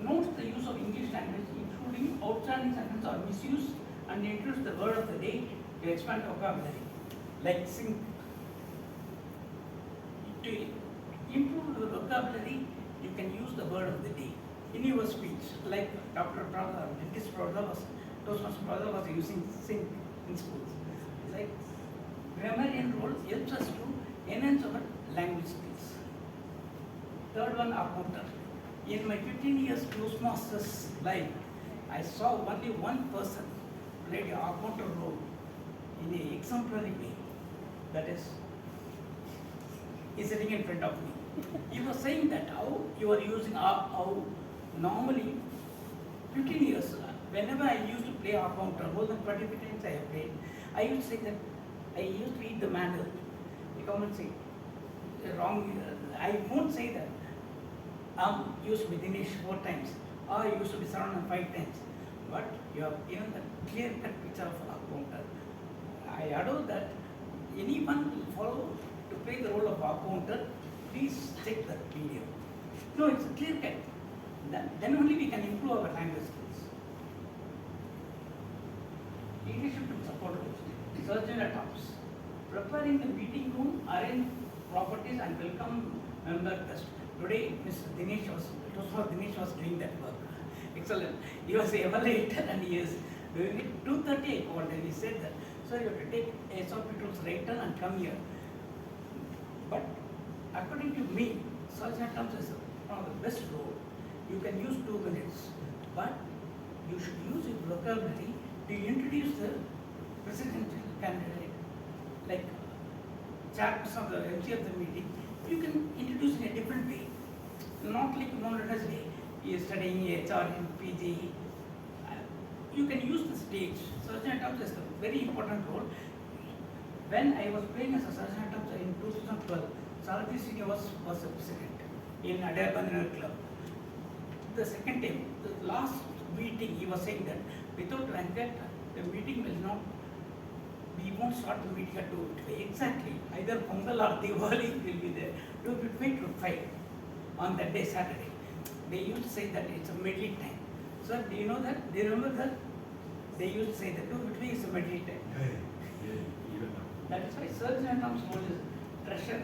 Notes the use of English language, including outstanding sentence or misuse, and introduce the word of the day to expand vocabulary, like sing. To improve the vocabulary, you can use the word of the day in your speech, like Dr. Prada, dentist Prada was, Toastmaster Prada was using sing in schools. Like grammarian role helps us to enhance our language skills. Third one, accountant. In my 15 years Toastmasters life, I saw only one person played a accountant role in an exemplary way. That is, he's sitting in front of me. He was saying that how you are using how normally 15 years, whenever I used to play accountant, more than 20 times I have played, I used to say that I used to read the manual. You come and say, wrong, I won't say that. Used to be Dinesh 4 times, or used to be Saran 5 times. But you have given the clear-cut picture of accountant. I adore that anyone will follow to play the role of accountant, please check that video. No, it's a clear-cut. Then only we can improve our language skills. Leadership and support roles. Surgeon at Ops. Preparing the meeting room, arrange properties and welcome member guests. Today, Mr. Dinesh was doing that work. Excellent. He was evaluated and he is doing it. 2:30 I called and he said that, sir, you have to take SOP tools right turn and come here. But according to me, surgeon at Ops is one of the best role. You can use 2 minutes, but you should use your vocabulary to introduce the presidential candidate, like chairperson of the MC of the meeting. You can introduce in a different way, not like monotonous way. He is studying HR in PG. You can use the stage. Surgeon at Ops is a very important role. When I was playing as a surgeon at Ops in 2012, Sarati Srinivas was the president in Adair Bandhanar Club. The second time, the last meeting, he was saying that without Venkat, the meeting will not, we won't start the meeting at 2:55. Exactly. Either Pongal or Diwali will be there. 2:55 to 5 on that day, Saturday. They used to say that it's a Medley time. Sir, do you know that? Do you remember that? They used to say that 2:55 is a Medley time. That is why Surgeon at Ops role is treasurer.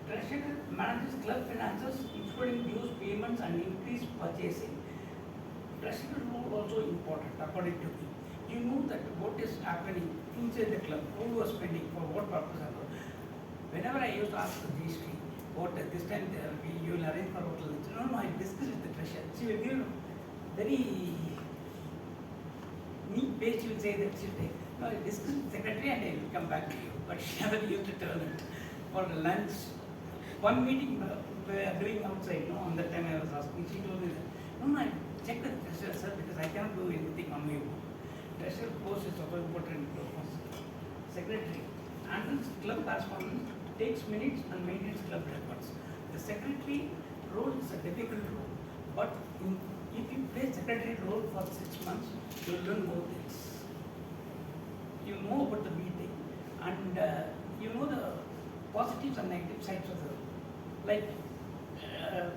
Treasurer manages club finances, including dues payments and increased purchasing. Treasurer role also important according to me. You know that what is happening inside the club, who was spending, for what purpose and all. Whenever I used to ask the GST, what this time you will arrange for hotel lunch. No, I discussed with the treasurer. She will give very neat way, she will say that she will take. No, I discussed with the secretary and I will come back to you. But she never used to turn it for lunch. One meeting we are doing outside, no, on that time I was asking, she told me that, no, I check with the treasurer, sir, because I cannot do anything on my own. Treasurer post is very important. Secretary handles club correspondence, takes minutes and maintains club records. The secretary role is a difficult role, but if you play secretary role for 6 months, you will learn more things. You know about the meeting and you know the positives and negative sides of the, like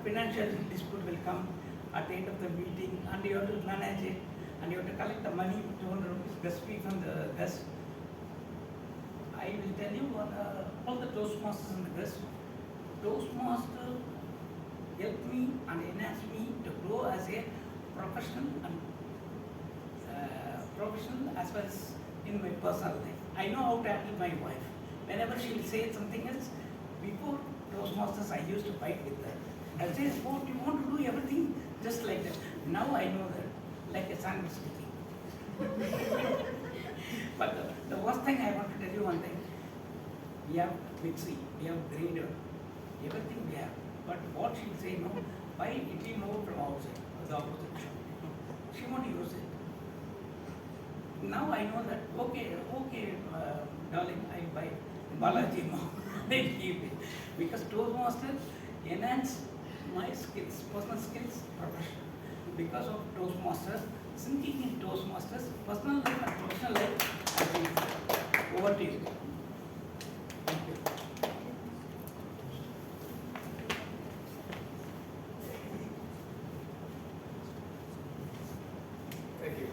financial dispute will come at the end of the meeting and you have to manage it and you have to collect the money, 200 rupees guest fee from the guest. I will tell you all the Toastmasters and the guests. Toastmaster helped me and enhanced me to grow as a professional and professional as well as in my personal life. I know how to handle my wife. Whenever she will say something else, before Toastmasters I used to fight with her. I say, oh, you want to do everything just like that. Now I know that, like a sandwich sticking. But the worst thing I want to tell you one thing. We have mixie, we have grinder, everything we have. But what she will say, no, buy idli more from outside, the opposite shop. She won't use it. now I know that, okay, darling, I buy Balaji now. Because Toastmasters enhance my skills, personal skills, professional. Because of Toastmasters, thinking in Toastmasters, personal life and professional life, I think. Over to you. Thank you. Thank you.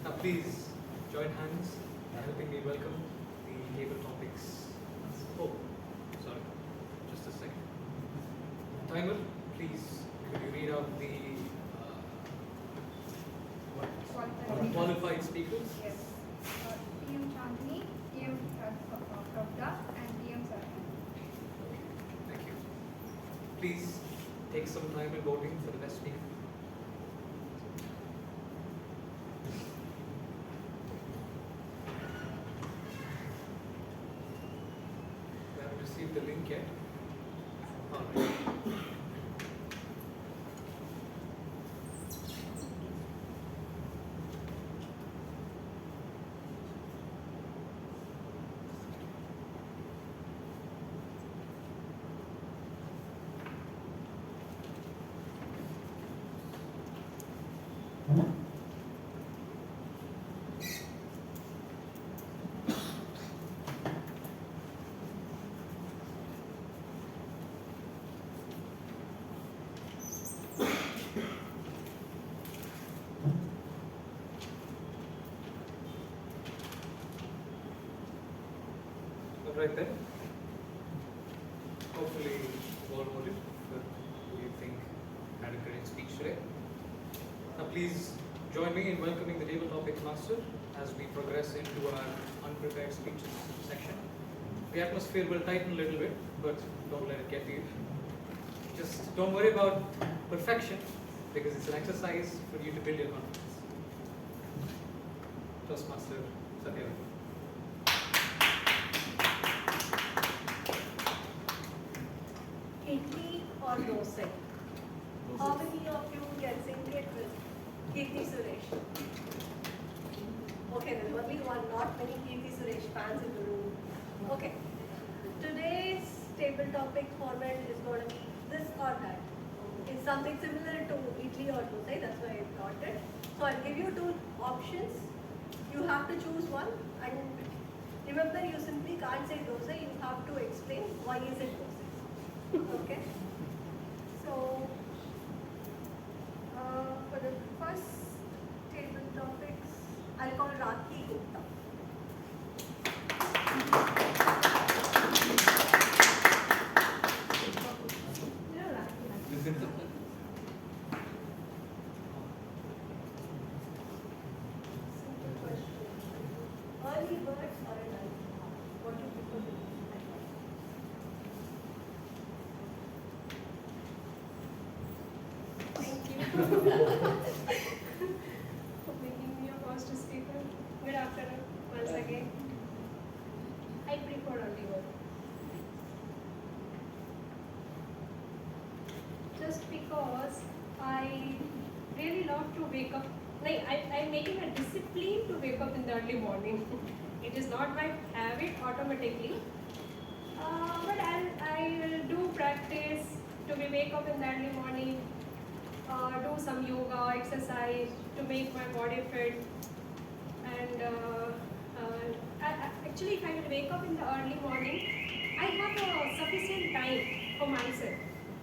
Now please join hands in helping me welcome the table topics. Oh, sorry, just a second. Timer, please, could you read out the qualified speakers? Yes. PM Chandni, PM Pravda, and PM Sarhan. Thank you. Please take some time in voting for the best speaker. We haven't received the link yet. All right. Right then. Hopefully you all voted for who you think had a great speech today. Now please join me in welcoming the table topic master as we progress into our unprepared speeches section. The atmosphere will tighten a little bit, but don't let it get to you. Just don't worry about perfection because it's an exercise for you to build your confidence. Toastmaster Satya. Idli or dosa? How many of you can sing it with Kirti Suresh? Okay, there's only one, not many Kirti Suresh fans in the room. Okay. Today's table topic format is going to be this or that. It's something similar to idli or dosa, that's why I thought it. So I'll give you two options. You have to choose one, and remember, you simply can't say dosa, you have to explain why is it dosa. Okay. So, for the first table topics, I'll call Rakhi Gupta. Early birds or a night? What do people do? Thank you for making me a first speaker. Good afternoon once again. I prefer early bird. Just because I really love to wake up. Like I'm making a discipline to wake up in the early morning. It is not my habit automatically. But I will do practice to be wake up in the early morning, do some yoga, exercise to make my body fit. And actually, if I will wake up in the early morning, I have a sufficient time for myself.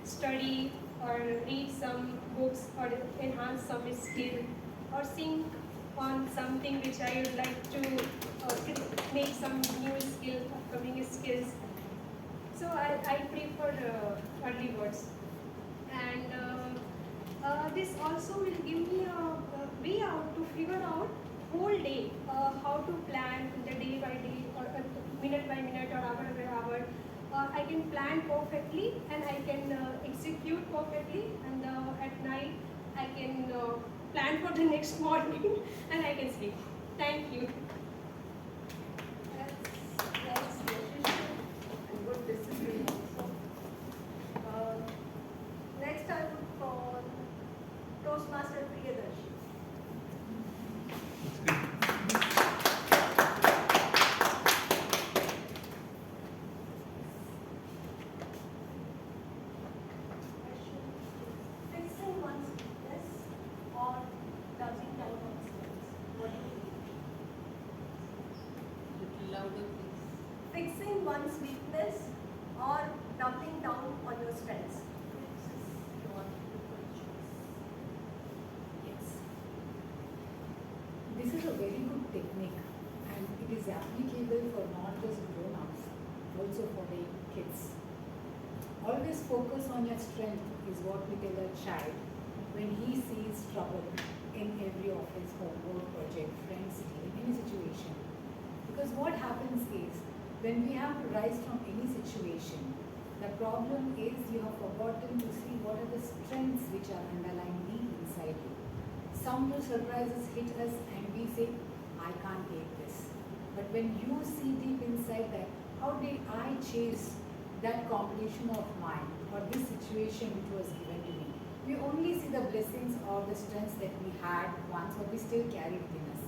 Study or read some books or enhance some skill or think on something which I would like to make some new skills, upcoming skills. So I prefer early birds. And this also will give me a way out to figure out whole day, how to plan the day by day or minute by minute or hour by hour. I can plan perfectly and I can execute perfectly, and at night I can plan for the next morning and I can sleep. Thank you. That's decision and good discipline also. Next I would call Toastmaster Priyadarshi. one's weakness or doubling down on your strengths? This is your choice. Yes. This is a very good technique and it is applicable for not just grown-ups, also for the kids. Always focus on your strength is what we tell a child when he sees trouble in every office, homework, project, friends, in any situation. Because what happens is, when we have to rise from any situation, the problem is you have forgotten to see what are the strengths which are underlying deep inside you. Some surprises hit us and we say, I can't take this. But when you see deep inside that, how did I chase that competition of mine or this situation which was given to me? We only see the blessings or the strengths that we had once or we still carry within us.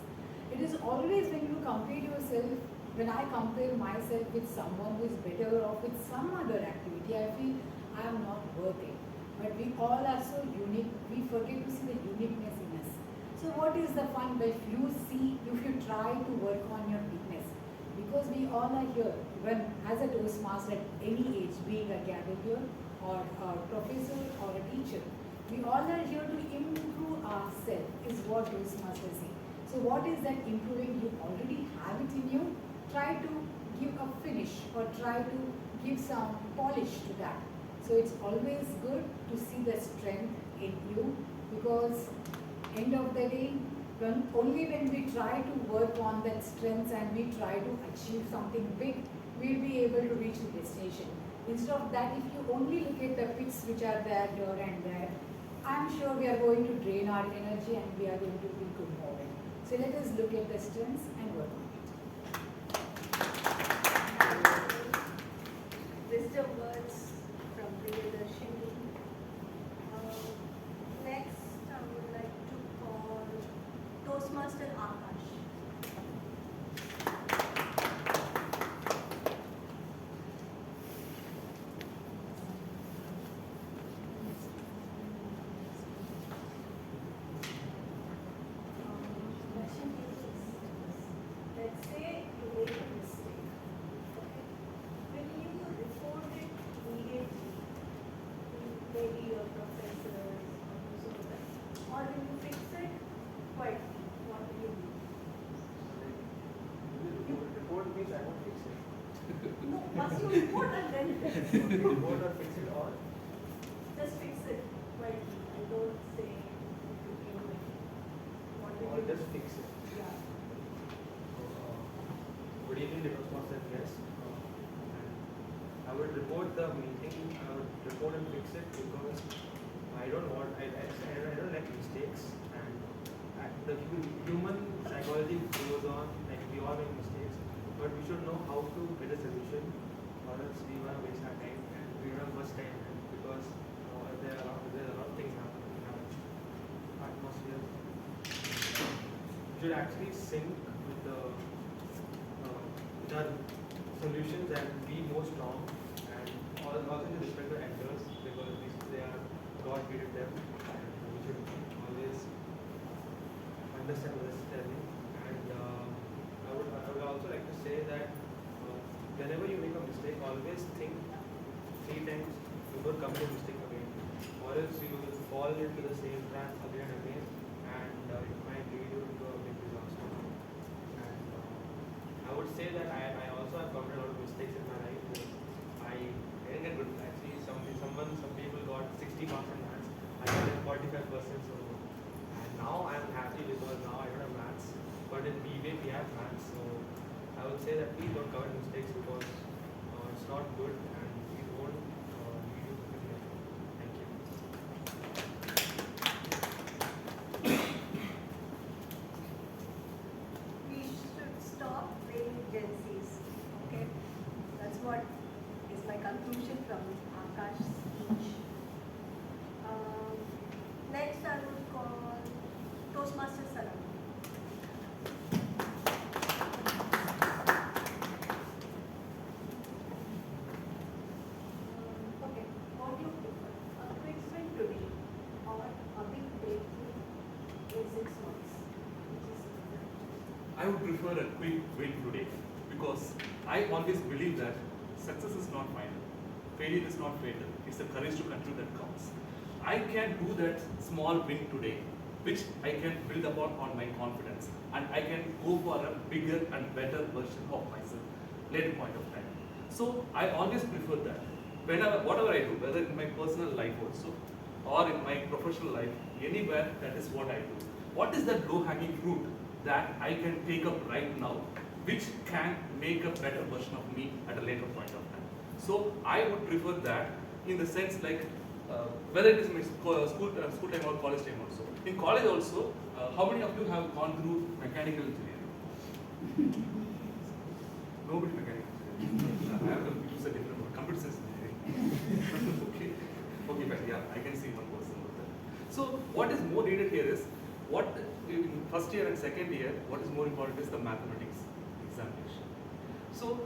It is always when you compare yourself, when I compare myself with someone who is better off with some other activity, I feel I am not worth it. But we all are so unique, we forget to see the uniqueness in us. So what is the fun if you try to work on your weakness? Because we all are here, when as a Toastmaster at any age, being a cavalier or a professor or a teacher, we all are here to improve ourselves, is what Toastmasters say. So what is that improving? You already have it in you. Try to give a finish or try to give some polish to that. So it's always good to see the strength in you, because end of the day, only when we try to work on that strengths and we try to achieve something big, we'll be able to reach the destination. Instead of that, if you only look at the pits which are there, here and there, I'm sure we are going to drain our energy and we are going to be good moving. So let us look at the strengths and work on it. Wisdom words from Priyadarshini. Next, I would like to call Toastmaster Akash. Let's say you make a mistake. Okay? Will you report it immediately? Maybe your professors or whosoever. Or will you fix it quietly? What will you do? You report means I won't fix it. No, once you report and then fix it. Report or fix it all. Just fix it quietly. I don't say to anyone. What will Or you do? just fix it. Yeah. Good evening, the Toastmaster guests. I would report the meeting. I would report and fix it because I don't want. I don't like mistakes, and the human psychology goes on. Like we all make mistakes, but we should know how to get a solution, or else we want to waste our time and we don't have much time because there are a lot of things happening in our atmosphere. We should actually sync with the solutions and be more strong, and also to respect the elders because they are God created them, and we should always understand what is telling. And I would also like to say that whenever you make a mistake, always think 3 times before committing a mistake again, or else you will fall into the same trap again and again, and it might lead you to a big disaster. And I would say that I also have committed a lot of mistakes in my life. I didn't get good. Actually, some people got 60 marks in maths. I got 45%. So, and now I'm happy because now I don't have maths. But in BBA we have maths. So I would say that please don't commit mistakes because it's not good and it won't lead you to failure. Thank you. We should stop playing with Gen Zs. Okay? That's what is my conclusion from Akash's speech. Next, I would call Toastmaster Salam. Okay, what do you prefer? A quick win today or a big breakthrough in 6 months? Which is I would prefer a quick win today because I always believe that success is not final, failure is not fatal, it's the courage to continue that counts. I can do that small win today, which I can build upon on my confidence, and I can go for a bigger and better version of myself later point of time. So I always prefer that. Whatever I do, whether in my personal life also, or in my professional life, anywhere, that is what I do. What is that low-hanging fruit that I can take up right now, which can make a better version of me at a later point of time? So I would prefer that in the sense like, whether it is my school time or college time also. In college also, how many of you have gone through mechanical engineering? Nobody mechanical engineering. I have to use a different word, computer science engineering. Okay, fine, yeah, I can see one person with that. So what is more needed here is, what in first year and second year, what is more important is the mathematics examination. So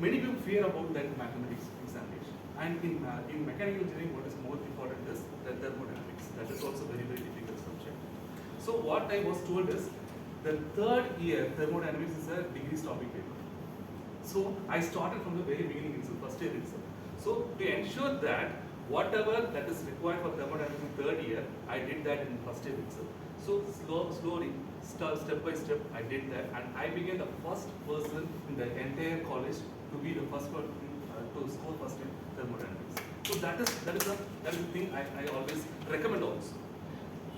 many people fear about that mathematics examination. And in mechanical engineering, what is more important is the thermodynamics. That is also very, very difficult subject. So what I was told is, the third year thermodynamics is a degree stopping paper. So I started from the very beginning itself, first year itself. So to ensure that whatever that is required for thermodynamics in third year, I did that in first year itself. So slowly, step by step, I did that, and I became the first person in the entire college to be the first one to score first in thermodynamics. So that is the thing I always recommend also.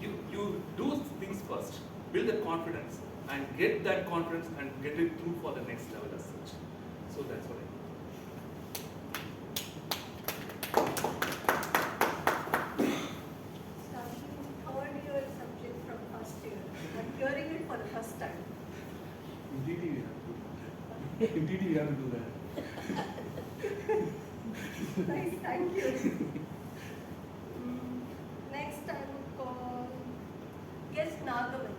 You do things first, build that confidence, and get that confidence and get it through for the next level as such. So that's what I do. Studying third year subject from first year, I'm hearing it for the first time. In DT we have to do that. Nice, thank you. Next I would call guest Nagavan.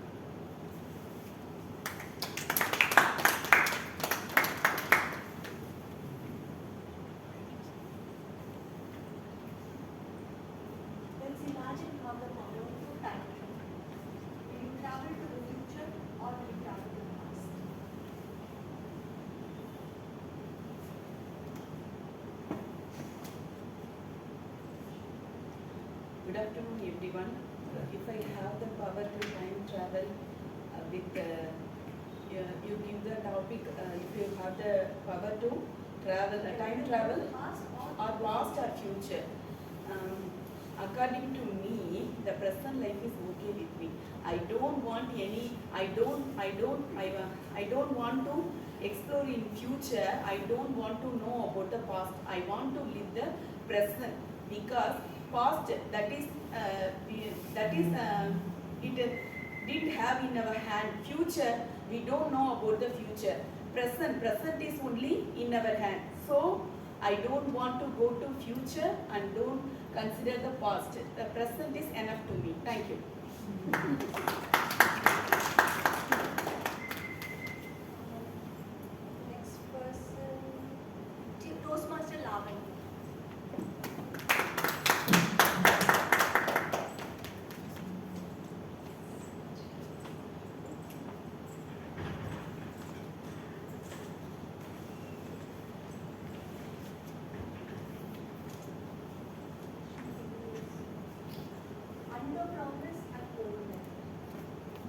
Let's imagine how the powerful time travel. Will you travel to the future or will you travel to the past? Good afternoon, everyone. If I have the power to time travel you give the topic, if you have the power to travel, time travel, or past or future. According to me, the present life is okay with me. I don't want to explore in future. I don't want to know about the past. I want to live the present, because past it didn't have in our hand. Future, we don't know about the future. Present is only in our hand. So I don't want to go to future and don't consider the past. The present is enough to me. Thank you. Next person, Toastmaster Lavani. Under promise and over deliver.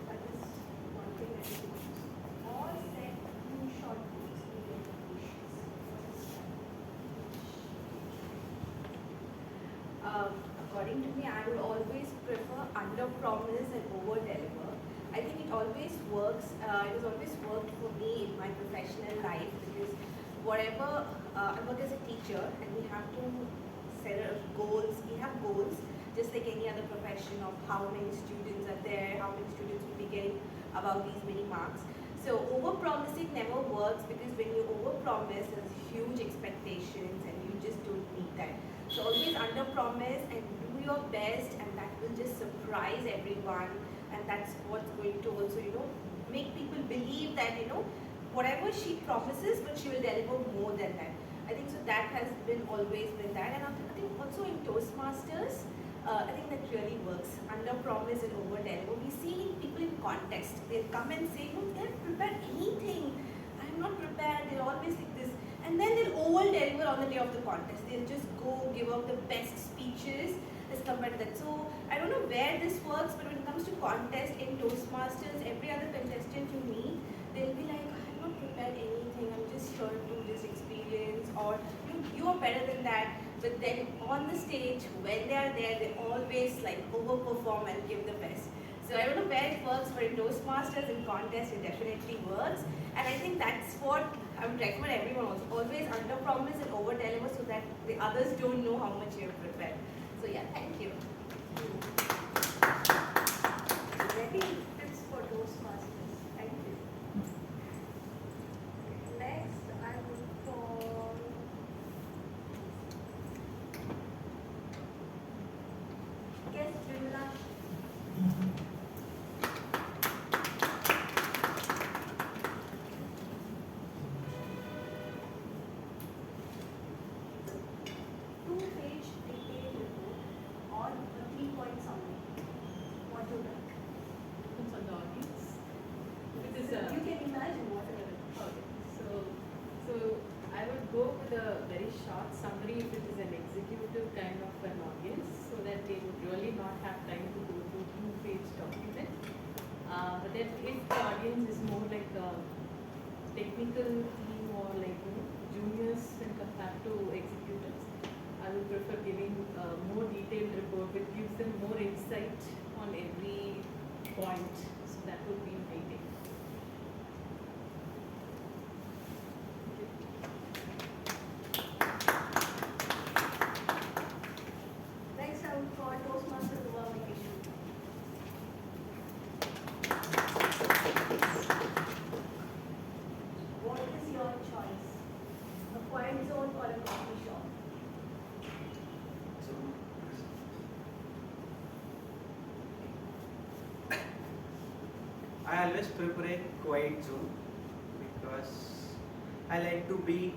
That is one thing I do. Or set new short goals to get patience. According to me, I would always prefer under promise and over deliver. I think it always works. It has always worked for me in my professional life, because whatever I work as a teacher, and we have to set goals. We have goals, just like any other profession, of how many students are there, how many students will be getting about these many marks. So over-promising never works, because when you over-promise, there's huge expectations and you just don't meet that. So always under-promise and do your best, and that will just surprise everyone, and that's what's going to also, make people believe that, whatever she promises, but she will deliver more than that. I think so that has always been that. And I think also in Toastmasters, I think that really works. Under promise and over deliver. We see people in context. They'll come and say, they haven't prepared anything. I'm I'm not prepared, they'll always like this. And then they'll over-deliver on the day of the contest. They'll just go give out the best speeches as compared to that. So I don't know where this works, but when it comes to contest in Toastmasters, every other contestant you meet, they'll be like, I'm not prepared anything, I'm just here to just experience, or you are better than that. But then on the stage, when they are there, they always like overperform and give the best. So I don't know where it works, but in Toastmasters and contests, it definitely works. And I think that's what I would recommend everyone also. Always under-promise and over-deliver so that the others don't know how much you have prepared. So yeah, thank you. Very tips for Toastmasters. Thank you. Next, I would call guest Vimla. Two-page detailed report on a 3-point summary. What do you like? Depends on the audience. If it is a, You can imagine whatever. okay. So I would go with a very short summary if it is an executive kind of an audience, so that they would really not have time to go through two-page document. But then if the audience is more like a technical team or like juniors when compared to executives, I would prefer giving a more detailed report which gives them more insight on every point. So that would be my take. Next, I would call Toastmasters Government issue. What is your choice? A quiet zone or a coffee shop? I always prefer a quiet zone because I like to be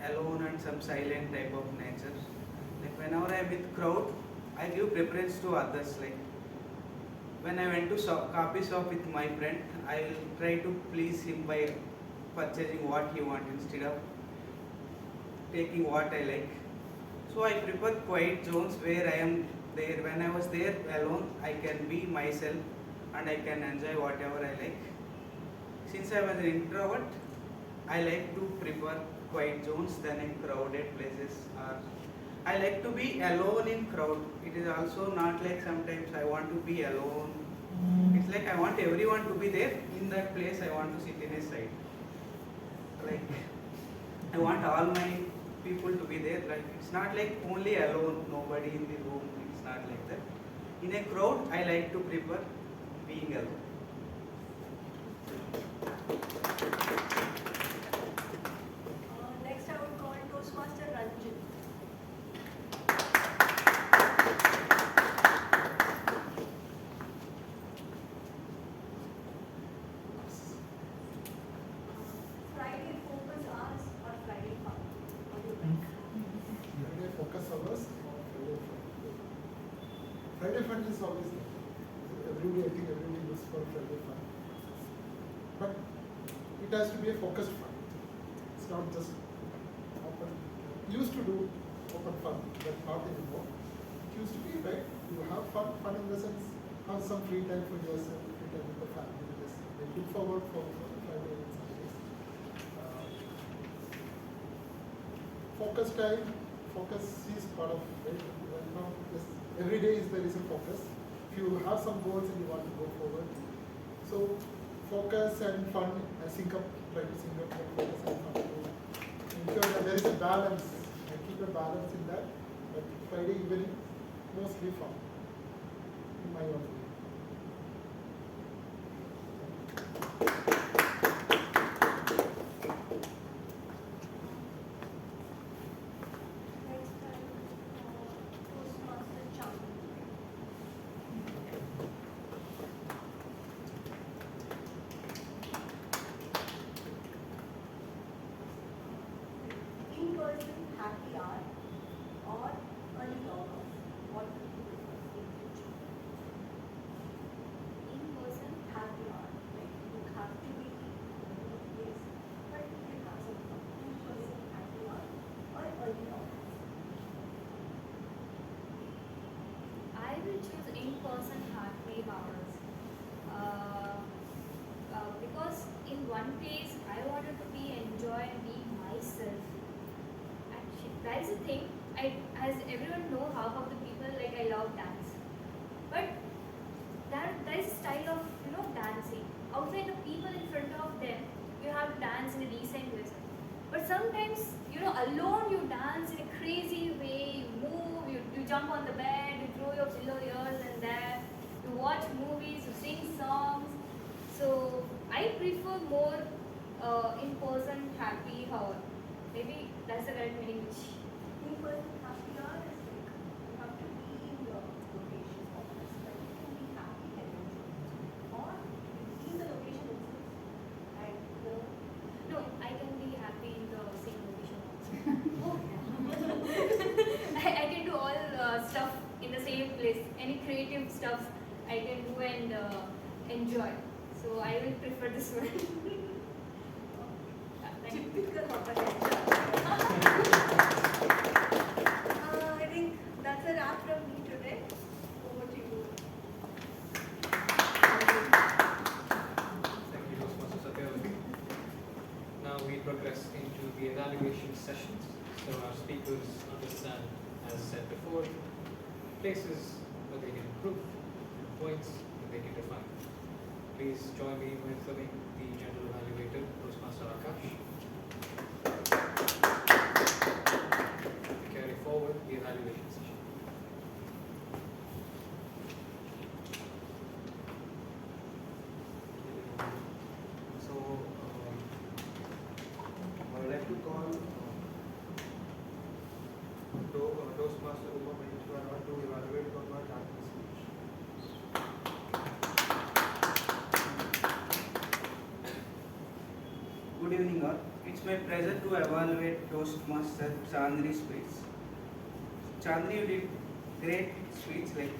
alone and some silent type of nature. Like whenever I'm with crowd, I give preference to others. Like when I went to coffee shop with my friend, I will try to please him by purchasing what he wants instead of taking what I like. So I prefer quiet zones where I am there. When I was there alone, I can be myself and I can enjoy whatever I like. Since I was an introvert, I like to prefer quiet zones than in crowded places. Or I like to be alone in crowd. It is also not like sometimes I want to be alone. It's like I want everyone to be there. In that place, I want to sit in a side. Like I want all my people to be there. Like it's not like only alone, nobody in the room. It's not like that. In a crowd, I like to prefer being alone. Next, I would call Toastmaster Ranjan. Friday focus hours or Friday fun? What do you like? Friday focus hours or Friday fun is always there. Every day, I think everybody looks for Friday fun. But it has to be a focused fun. It's not just open. We used to do open fun, but not anymore. It used to be, right? You have fun in the sense, have some free time for yourself, free time with the family. Just look forward for Friday and Saturdays. Focus time, focus is part of it. Right now, every day there is a focus. If you have some goals and you want to go forward, so focus and fun, sync up, try to sync up your focus and fun to ensure that there is a balance. And keep a balance in that. But Friday evening, mostly fun, in my own way. Next time, Toastmaster Chandni. In-person happy hour or early log off. What do you prefer in future? In-person happy hour, like you have to be yes, but there is a thing, as everyone know, half of the people, like, I love dance. But there is a style of, dancing. Outside the people in front of them, you have to dance in a decent way. But sometimes, alone you dance in a crazy way, you move, you jump on the bed, you throw your pillow here and there, you watch movies, you sing songs. So I prefer more in-person happy hour. Maybe that's the right meaning which In-person happy hour is like you have to be in the location of this, but you can be happy alone. Or be in the location itself. And no, I can be happy in the same location also. I can do all stuff in the same place. Any creative stuff I can do and enjoy. So I will prefer this one. typical I think that's a wrap from me today. Over to you. Thank you, Toastmaster Satyavati. Now we progress into the evaluation sessions. So our speakers understand, as said before, places where they can improve, points that they can define. Please join me in welcoming the general evaluator, Toastmaster Akash, to carry forward the evaluation session. So, I would like to call Toastmaster Uma Maheshwara to evaluate on my dancing speech. Good evening all. It's my pleasure to evaluate Toastmaster Chandni's speech. Chandni, you did great speech. Like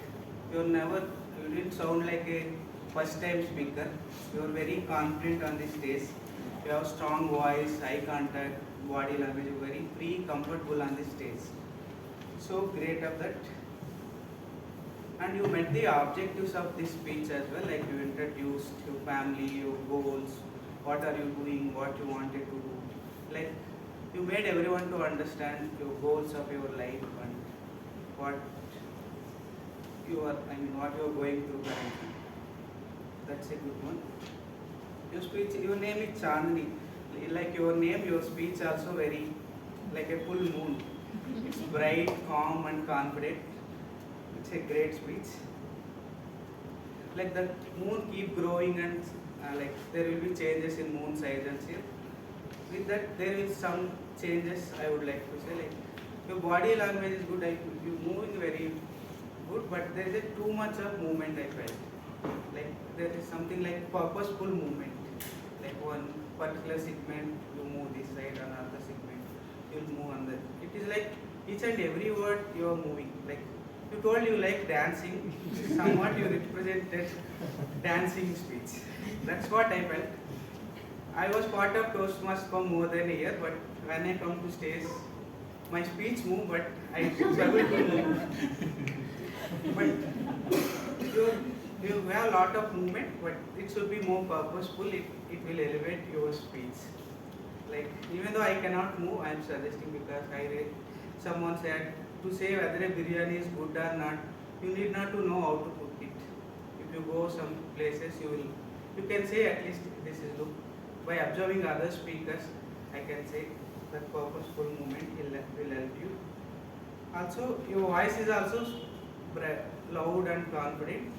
you didn't sound like a first-time speaker. You are very confident on the stage. You have strong voice, eye contact, body language. You are very free, comfortable on the stage. So great of that. And you met the objectives of this speech as well. Like you introduced your family, your goals, what are you doing, what you wanted to do. Like you made everyone to understand your goals of your life and what you are going through currently. That's a good one. Your speech, your name is Chandni. Like your name, your speech also very like a full moon. It's bright, calm and confident. It's a great speech. Like the moon keep growing and like there will be changes in moon size and shape. With that there is some changes I would like to say. Like your body language is good. You moving very good, but there is too much of movement I felt. Like there is something like purposeful movement. Like one particular segment you move this side, another segment you will move on that. It is like each and every word you are moving. Like you told you like dancing. Somewhat you represented dancing speech. That's what I felt. I was part of Toastmasters for more than a year, but when I come to stage, my speech moved, but I struggled to move. But you have a lot of movement, but it should be more purposeful. It will elevate your speech. Like even though I cannot move, I am suggesting because I read someone said to say whether a biryani is good or not, you need not to know how to cook it. If you go some places, you can say at least this is good. By observing other speakers, I can say that purposeful movement will help you. Also, your voice is also loud and confident.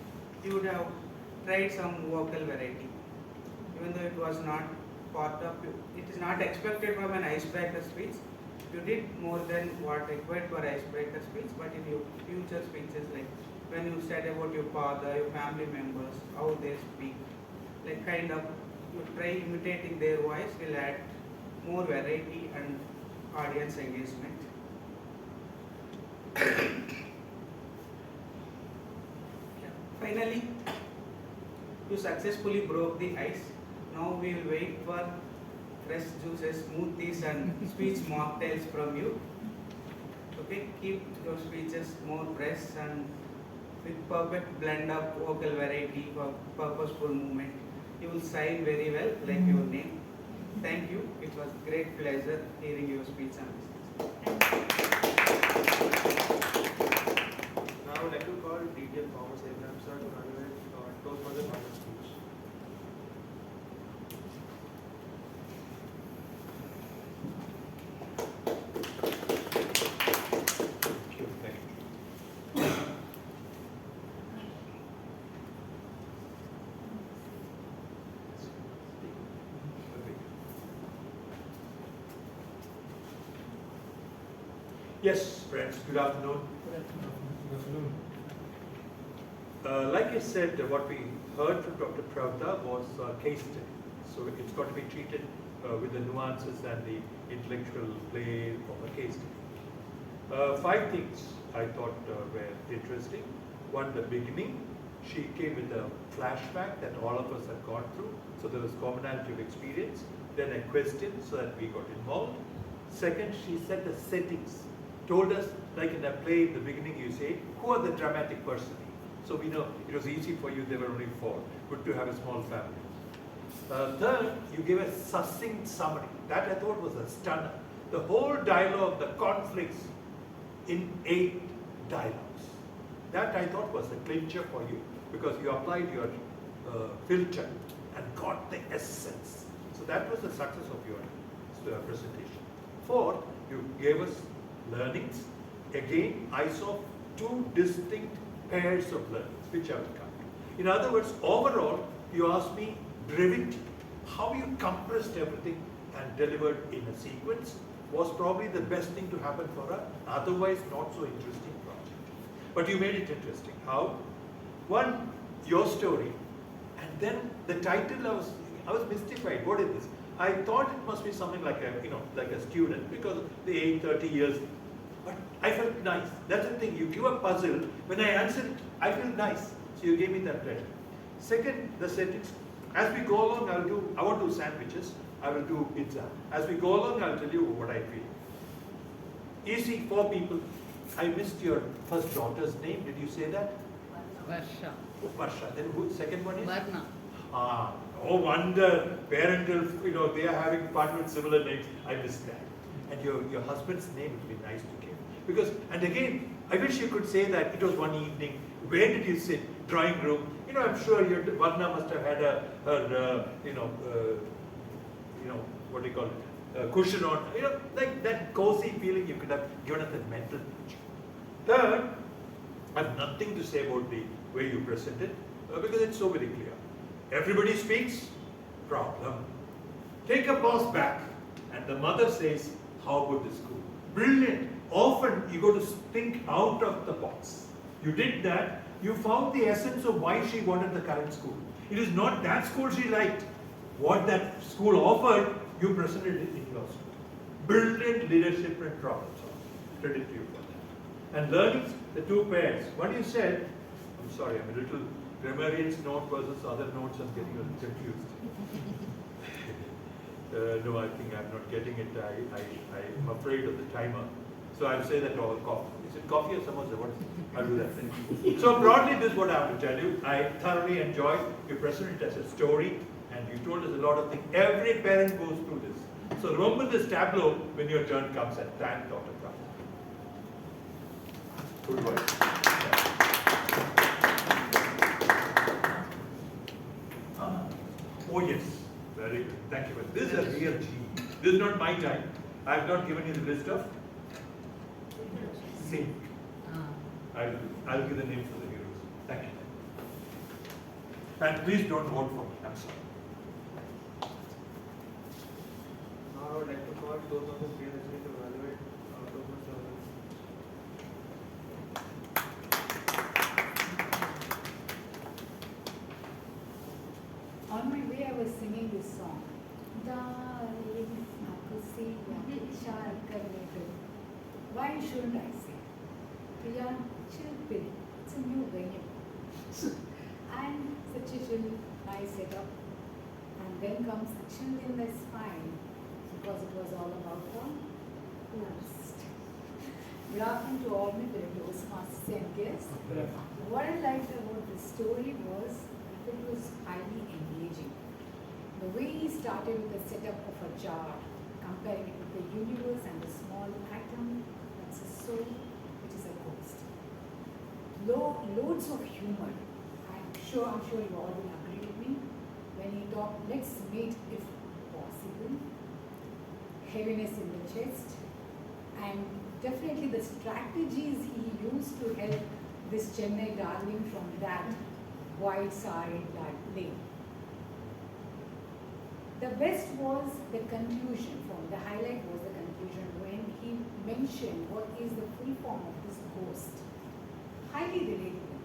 You would have tried some vocal variety, even though it was not part of you. It is not expected from an icebreaker speech. You did more than what required for icebreaker speech, but in your future speeches, like when you said about your father, your family members, how they speak, like kind of you try imitating their voice will add more variety and audience engagement. Finally, you successfully broke the ice. Now we will wait for fresh juices, smoothies and speech mocktails from you. Okay, keep your speeches more fresh and with perfect blend of vocal variety, purposeful movement. You will shine very well like your name. Thank you. It was great pleasure hearing your speech on this. Thank you. Yes, friends, good afternoon. Good afternoon. Like I said, what we heard from Dr. Pravda was case study. So it's got to be treated with the nuances and the intellectual play of a case study. 5 things I thought were interesting. One, the beginning. She came with a flashback that all of us had gone through. So there was commonality of experience. Then a question so that we got involved. Second, she set the settings. Told us, like in a play in the beginning, you say, who are the dramatic person? So we know it was easy for you, there were only 4. Good to have a small family. Third, you gave a succinct summary. That I thought was a stunner. The whole dialogue, the conflicts in 8 dialogues. That I thought was a clincher for you because you applied your filter and got the essence. So that was the success of your presentation. Fourth, you gave us learnings. Again, I saw 2 distinct pairs of learnings, which I will come to. In other words, overall, you asked me brevity, how you compressed everything and delivered in a sequence was probably the best thing to happen for a otherwise not so interesting project. But you made it interesting. How? One, your story, and then the title, I was mystified. What is this? I thought it must be something like a student because the age 30 years. But I felt nice. That's the thing. You give a puzzle. When I answer it, I feel nice. So you gave me that pleasure. Second, the settings. As we go along, I want to do sandwiches. I will do pizza. As we go along, I'll tell you what I feel. Easy, 4 people. I missed your first daughter's name. Did you say that? Varsha. Oh, Varsha. Then who? Second one is? Varna. No wonder parental, they are having fun with similar names. I missed that. And your husband's name would be nice to give. Because, and again, I wish you could say that it was one evening. Where did you sit? Drawing room. I'm sure your Varna must have had what do you call it? Cushion on. Like that cozy feeling you could have given us a mental picture. Third, I have nothing to say about the way you presented because it's so very clear. Everybody speaks, problem. Take a pause back. And the mother says, how good the school? Brilliant. Often you go to think out of the box. You did that. You found the essence of why she wanted the current school. It is not that school she liked. What that school offered, you presented it in your school. Brilliant leadership and problem solving. Credit to you for that. And learnings, the 2 pairs. What you said, I'm sorry, I'm a little grammarian's note versus other notes, I'm getting a little confused. No, I think I'm not getting it. I'm afraid of the timer. So I'll say that over coffee. Is it coffee or samosa? What is it? I'll do that. So broadly, this is what I have to tell you. I thoroughly enjoyed. You presented it as a story, and you told us a lot of things. Every parent goes through this. So remember this tableau when your turn comes and thank Dr. Prabhu. Good work. Oh yes. Very good. Thank you. This is a real genius. This is not my time. I have not given you the list of sink. I'll give the names of the heroes. Thank you. And please don't vote for me. I'm sorry. Now I would like to call those of us here to evaluate Thomas Service. On my way, I was singing this song. Darling, why shouldn't I sing? Priya, chill pill. It's a new venue. And such a chill, nice setup. And then comes the chilliness fine because it was all about the host. Good afternoon to all my fellow Toastmasters and guests. What I liked about the story was it was highly engaging. The way he started with the setup of a jar, comparing it with the universe and the small atom, that's a soul, which is a ghost. Loads of humor. I'm sure you all will agree with me. When he talked, let's meet if possible. Heaviness in the chest. And definitely the strategies he used to help this Chennai darling from that wide side lane. The best was the conclusion. The highlight was the conclusion when he mention what is the full form of this ghost. Highly relatable.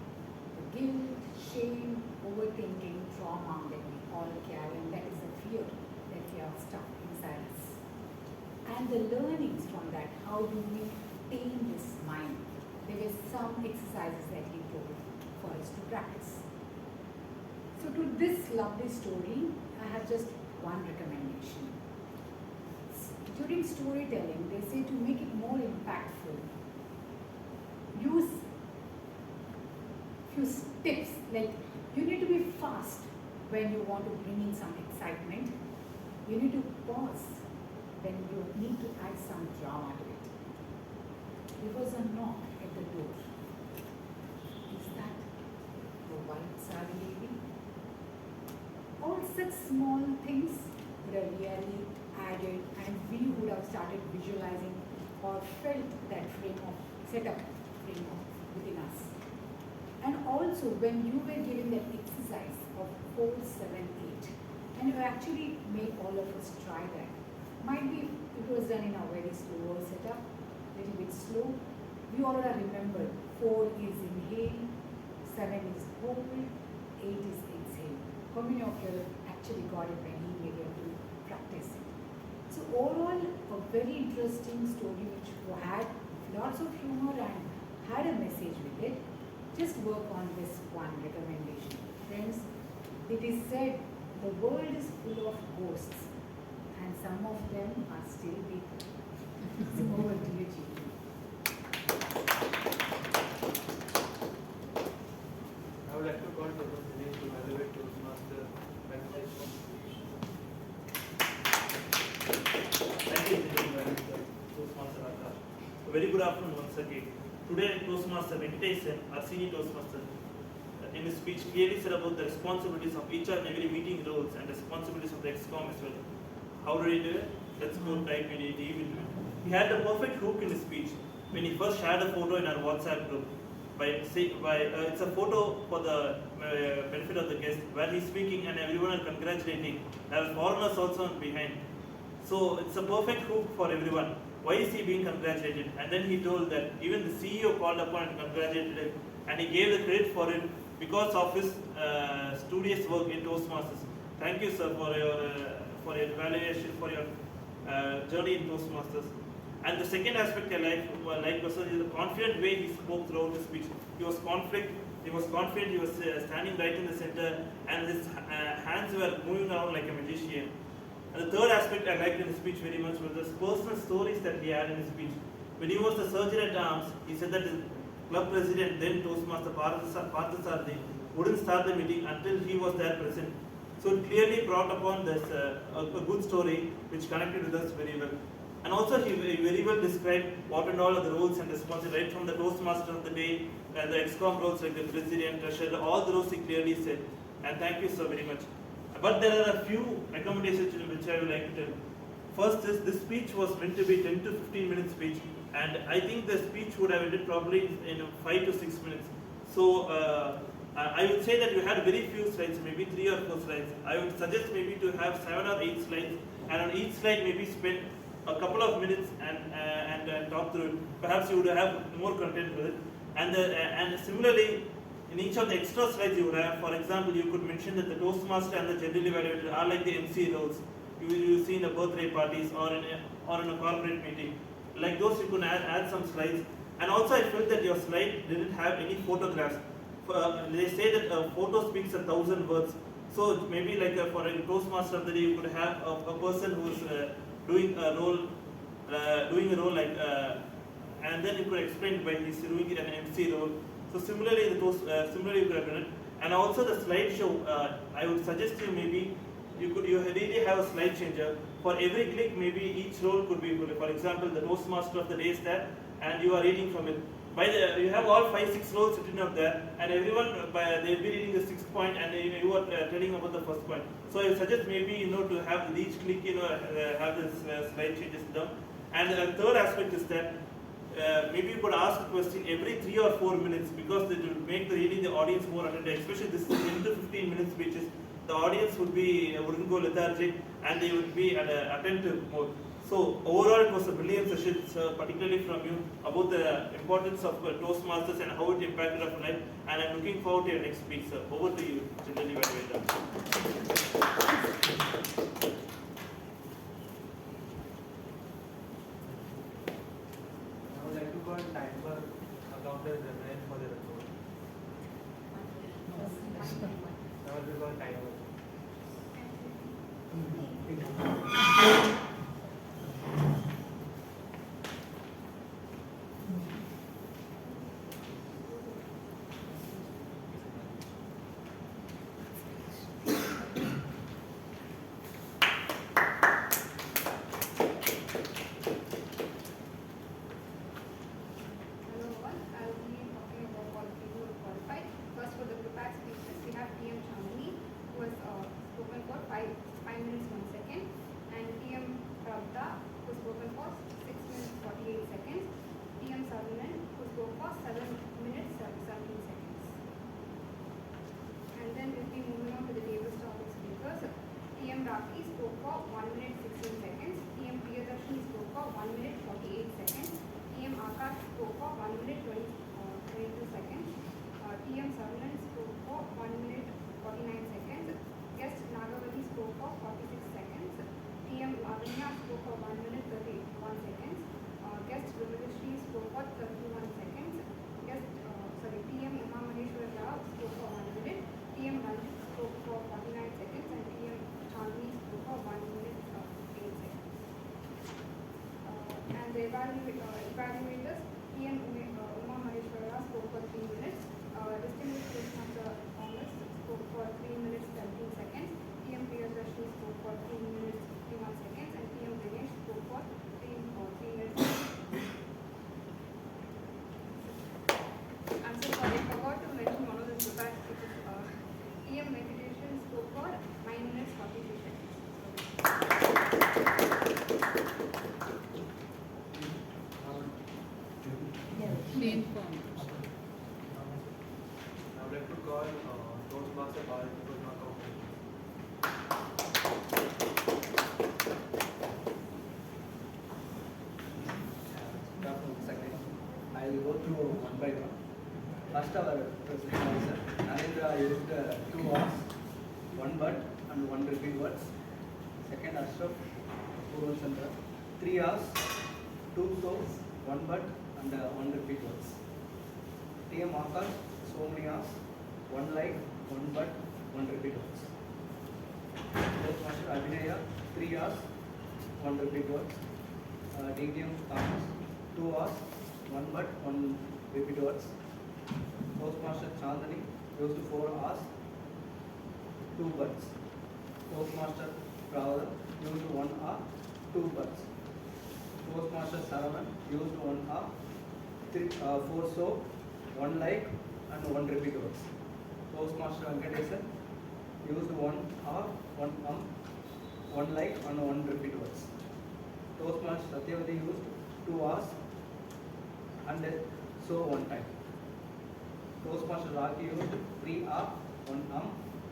The guilt, shame, overthinking, trauma that we all carry, and that is the fear that we are stuck inside us. And the learnings from that, how do we tame this mind? There were some exercises that he told for us to practice. So to this lovely story, I have just one recommendation. During storytelling, they say to make it more impactful, use few tips, like you need to be fast when you want to bring in some excitement. You need to pause when you need to add some drama to it. There was a knock at the door. Is that the white sari lady? All such small things would have really added, and we would have started visualizing or felt that frame of setup frame of within us. And also when you were giving that exercise of 4, 7, 8, and you actually made all of us try that. Might be it was done in a very slower setup, little bit slow. We all are remembered 4 is inhale, 7 is hold, 8 is exhale. How many of you actually got it when he made you to practice it? So overall, a very interesting story which had lots of humor and had a message with it. Just work on this one recommendation. Friends, it is said the world is full of ghosts and some of them are still people. So over to you, Chief. I would like to call Dr. Dinesh to evaluate Toastmaster presentation. Thank you, Toastmaster Akash. A very good afternoon once again. Today, Toastmaster Venkatesan, our senior Toastmaster, in his speech clearly said about the responsibilities of each and every meeting roles and responsibilities of the ExCom as well. How did he do it? Let's go right immediately. He had the perfect hook in his speech when he first shared a photo in our WhatsApp group. It's a photo for the benefit of the guest where he's speaking and everyone are congratulating. There are foreigners also behind. So it's a perfect hook for everyone. Why is he being congratulated? And then he told that even the CEO called upon and congratulated him, and he gave the credit for it because of his studious work in Toastmasters. Thank you, sir, for your evaluation, for your journey in Toastmasters. And the second aspect I like was the confident way he spoke throughout the speech. He was confident, he was standing right in the center, and his hands were moving around like a magician. And the third aspect I liked in his speech very much was the personal stories that he had in his speech. When he was the surgeon at arms, he said that the club president, then Toastmaster Parthasarathi, wouldn't start the meeting until he was there present. So it clearly brought upon this a good story which connected with us very well. And also he very well described what and all are the roles and responsibilities, right from the Toastmaster of the day, and the ExCom roles like the president, treasurer, all the roles he clearly said. And thank you so very much. But there are a few recommendations which I would like to tell. First is this speech was meant to be 10 to 15 minute speech, and I think the speech would have ended probably in 5 to 6 minutes. So I would say that you had very few slides, maybe 3 or 4 slides. I would suggest maybe to have 7 or 8 slides, and on each slide maybe spend a couple of minutes and talk through it. Perhaps you would have more content with it. And similarly, in each of the extra slides you would have, for example, you could mention that the Toastmaster and the General Evaluator are like the MC roles you see in the birthday parties or in a corporate meeting. Like those you could add some slides. And also I felt that your slide didn't have any photographs. They say that a photo speaks 1,000 words. So maybe like for a Toastmaster of the day, you could have a person who is doing a role like, and then you could explain why he's doing an MC role. So similarly, similarly you could have done it. And also the slideshow, I would suggest you maybe you really have a slide changer. For every click, maybe each role could be, for example, the Toastmaster of the day is there, and you are reading from it. You have all 5, 6 roles written up there, and everyone they'll be reading the 6th point, and you are telling about the 1st point. So I suggest maybe to have each click have this slide changes down. And the third aspect is that maybe you could ask a question every 3 or 4 minutes, because it will make the audience more attentive. Especially this 10 to 15 minute speeches, the audience wouldn't go lethargic, and they would be attentive more. So overall, it was a brilliant session, particularly from you, about the importance of Toastmasters and how it impacted our life. And I'm looking forward to your next speech, sir. Over to you, General Evaluator. I would like to call timer accountant Remain for the report. I will call timer. Hello all, I will be talking about all of you who are qualified. First for the prepared speeches, we have PM Chandni, who has spoken for 5 minutes 1 second, and PM Pravda, who spoken for 6 minutes 48 seconds, PM Sarunan, who spoke for 7 minutes 17 seconds. And then we'll be moving on to the table topic speakers. PM Raki spoke for 1 minute 16 seconds, PM Priyadarshini spoke for 1 minute 48 seconds, PM Akash spoke for 1 minute 22 seconds. PM Sarunan spoke for 1 minute 49 seconds. Guest Nagavali spoke for 46 seconds. PM Lavanya spoke for 1 minute 31 seconds. Guest Vimalashri spoke for 31 seconds. PM Uma Maheshwar Rao spoke for 1 minute. PM Ranjit spoke for 49 seconds. And PM Chandni spoke for 1 minute 8 seconds. And the evaluators, PM Uma Maheshwara spoke for 3 minutes. Distinguished Toastmaster Thomas spoke for 3 minutes 17 seconds. PM Priyadarshini spoke for 3 minutes 51 seconds. And PM Dinesh spoke for 3 minutes. I'm so sorry, I forgot to mention one of the prepared speeches. PM Meditation spoke for 9 minutes 42 seconds. Shane Fong. I would like to call Toastmaster Bharat to not competition. Second, I will go through one by one. First, our president answer. Narendra used 2 words, 1 word and 1 repeat words. Second, Ashraf Purva Chandra, 3 hours, 2 souls, 1 word and 1 repeat words. TM Akash, so many hours, 1 light, 1 word, 1 repeat words. Toastmaster Abhinaya, 3 hours, 1 repeat words. DTM Thomas, 2 hours, 1 word, 1 repeat words. Toastmaster Chandani used 4 hours, 2 words. Toastmaster Pravda used 1 hour, 2 words. Toastmaster Saravan used 1 hour, 4 soap, 1 like and 1 repeat words. Toastmaster Venkatesan used 1 hour, 1 like and 1 repeat words. Toastmaster Satyavati used 2 hours and so 1 time. Toastmaster Raki used 3 hours, 1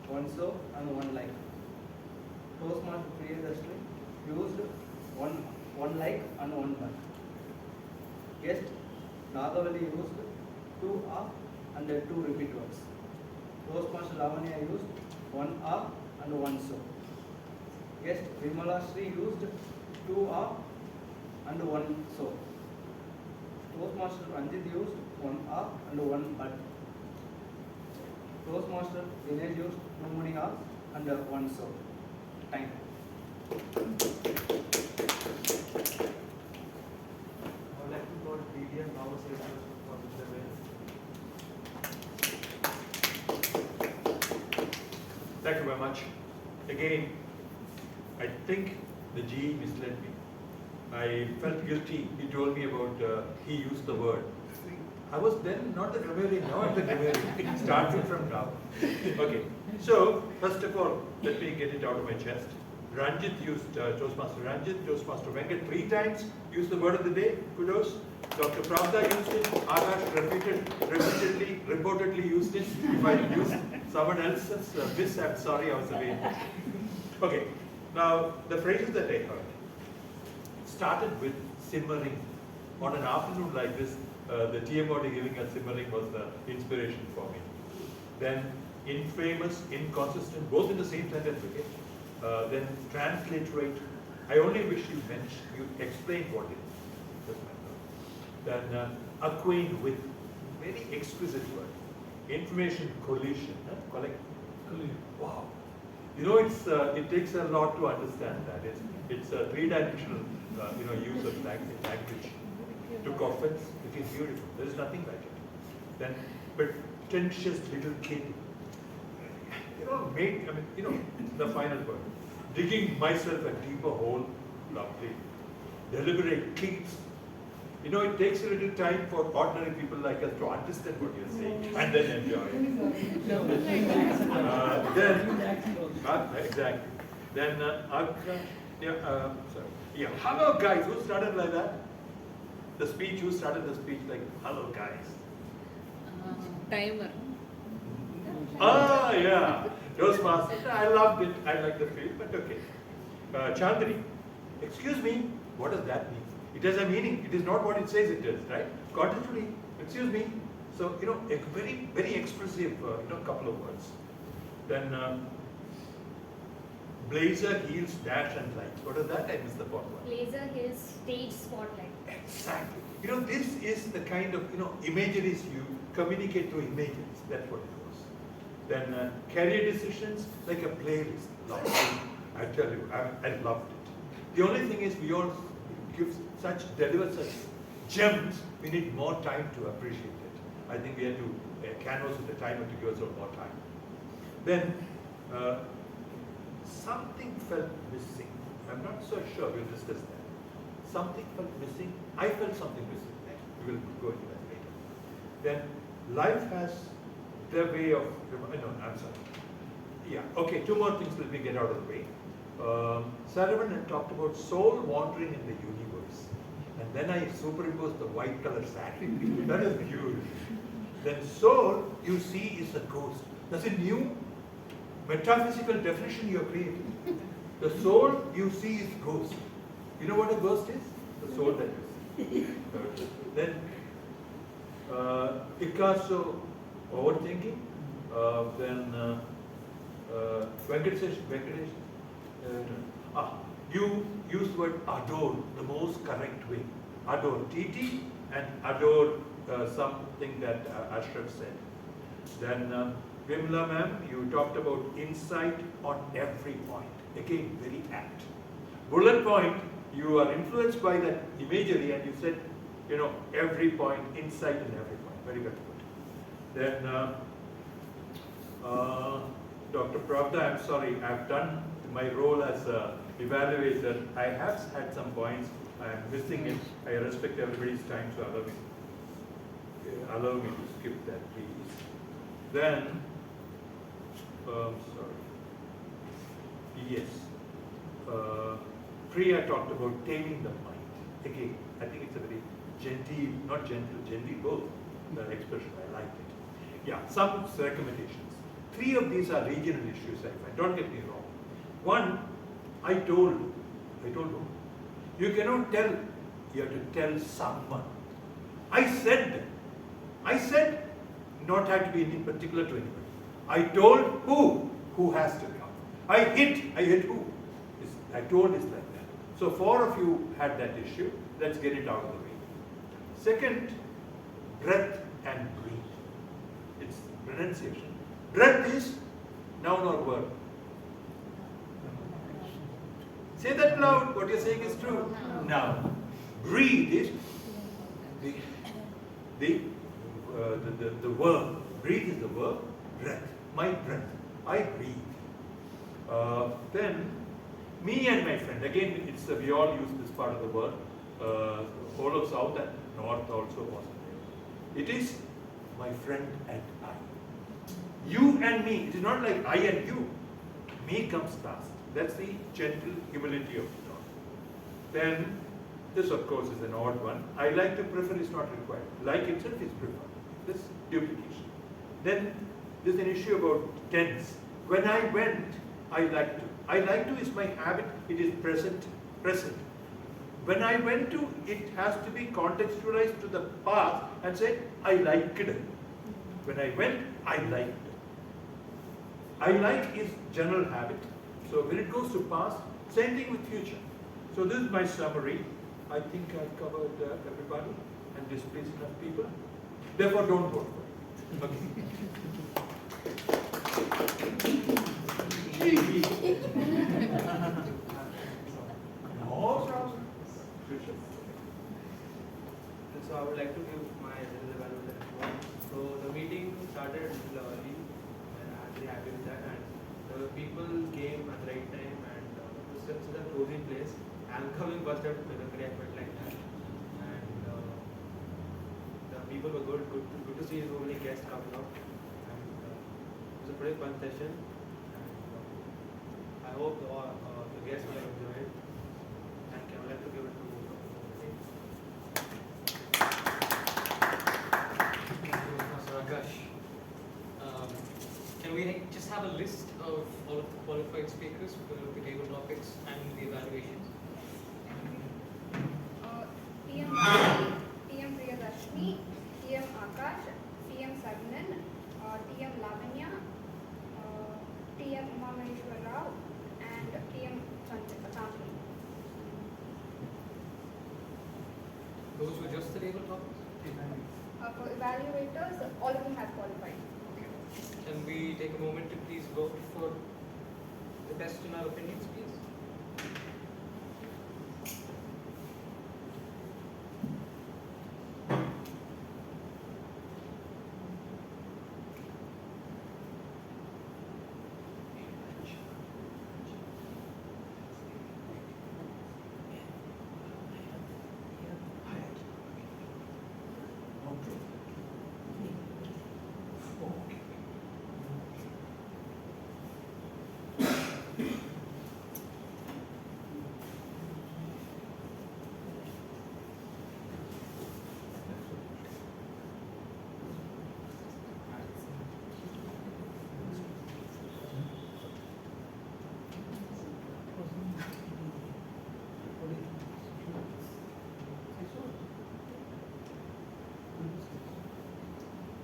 1 so and 1 like. Toastmaster Priyadarshini used 1 like and 1 one. Guest Nagavali used 2 hours and 2 repeat words. Toastmaster Lavanya used 1 hour and 1 so. Guest Vimala Sri used 2 hours and 1 so. Toastmaster Ranjit used 1 hour and 1 but. Toastmaster Dinesh used 2 many hours and 1 so. Time. I would like to call DDM Baba Session for the event. Thank you very much. Again, I think the GE misled me. I felt guilty. He told me about, he used the word. I was then not the grammarian, now I'm the grammarian, starting from now. Okay, so first of all, let me get it out of my chest. Ranjit used, Toastmaster Ranjit, Toastmaster Venkat 3 times, used the word of the day, kudos. Dr. Pravda used it, Akash reportedly used it. If I used someone else's miss, I'm sorry, I was away. Okay, now the phrases that I heard. started with simmering. On an afternoon like this, the TMOD giving us simmering was the inspiration for me. Then infamous, inconsistent, both in the same sentence, okay? Then transliterate. I only wish you explained what it is. Doesn't matter. Then acquaint with, very exquisite word. Information collision, collect. Wow. You know, it takes a lot to understand that. It's a three-dimensional, use of language. Took offense, became beautiful. There is nothing like it. Then, pretentious little kid. The final word. Digging myself a deeper hole, lovely. Deliberate kings. It takes a little time for ordinary people like us to understand what you're saying and then enjoy it. Exactly. Then, hello guys. Who started like that? The speech, who started the speech like, hello guys? Timer. Ah, yeah. Toastmasters. I loved it. I like the feel, but okay. Chandani, excuse me, what does that mean? It has a meaning. It is not what it says it is, right? Contextually, excuse me. So, a very, very expressive, couple of words. Then, blazer, heels, dash, and lights. What is that? I missed the part one. Blazer, heels, stage, spotlight. Exactly. This is the kind of, imageries you communicate through images. That's what it was. Then, career decisions, like a playlist. I tell you, I loved it. The only thing is we all deliver such gems, we need more time to appreciate it. I think we have to canvas with the timer to give us more time. Then, something felt missing. I'm not so sure, we'll discuss that. Something felt missing. I felt something missing. We will go into that later. Then, life has the way of, I'm sorry. Yeah, okay, two more things let me get out of the way. Sullivan had talked about soul wandering in the universe. And then I superimposed the white color sari. That is beautiful. Then soul, you see, is a ghost. That's a new metaphysical definition you are creating. The soul you see is ghost. You know what a ghost is? The soul that you see. Then Picasso, overthinking. Then Venkatesh. You use the word adore the most correct way. Adore TT and adore something that Ashraf said. Then Vimla ma'am, you talked about insight on every point. Again, very apt. Bullet point, you are influenced by that imagery and you said, every point, insight in every point. Very good. Then Dr. Pravda, I'm sorry, I've done my role as a evaluator. I have had some points. I am missing it. I respect everybody's time, so allow me to skip that, please. Then, sorry. Yes. Priya talked about taming the mind. Again, I think it's a very genteel, not gentle, genteel both. The expression, I liked it. Yeah, some recommendations. 3 of these are regional issues, I find. Don't get me wrong. One, I told who? You cannot tell, you have to tell someone. I said, not have to be in particular to anybody. I told who has to come. I hit who. I told is like that. So 4 of you had that issue. Let's get it out of the way. Second, breath and breathe. It's pronunciation. Breath is noun or verb. Say that loud. What you're saying is true. Now, breathe is the verb. Breathe is the verb. Breath. My breath. I breathe. Then, me and my friend. Again, it's we all use this part of the word. Whole of South and North also was there. It is my friend and I. You and me. It is not like I and you. Me comes last. That's the gentle humility of the talk. Then, this of course is an odd one. I like to prefer is not required. Like itself is preferred. This duplication. Then, there's an issue about tense. When I went, I like to. I like to is my habit. It is present. When I went to, it has to be contextualized to the past and say, I liked it. When I went, I liked it. I like is general habit. So when it goes to past, same thing with future. So this is my summary. I think I've covered everybody and displeased enough people. Therefore, don't vote for it. Okay. And so I would like to give my little evaluation report. So the meeting started early, and I'm very happy with that. And the people came at the right time, and since it's a cozy place, I'm coming first at the correct like that. And the people were good to see so many guests coming out. And it was a pretty fun session. And I hope the guests will enjoy it. Thank you. I would like to give it to Can we just have a list of all of the qualified speakers for the table topics and the evaluations? TM Priyadashmi, TM Akash, TM Sarnan, TM Lavanya, TM Umameshwar Rao, and TM Chandni. Those were just the table topics? For evaluators, all of them have qualified. Can we take a moment to please vote for the best in our opinions, please?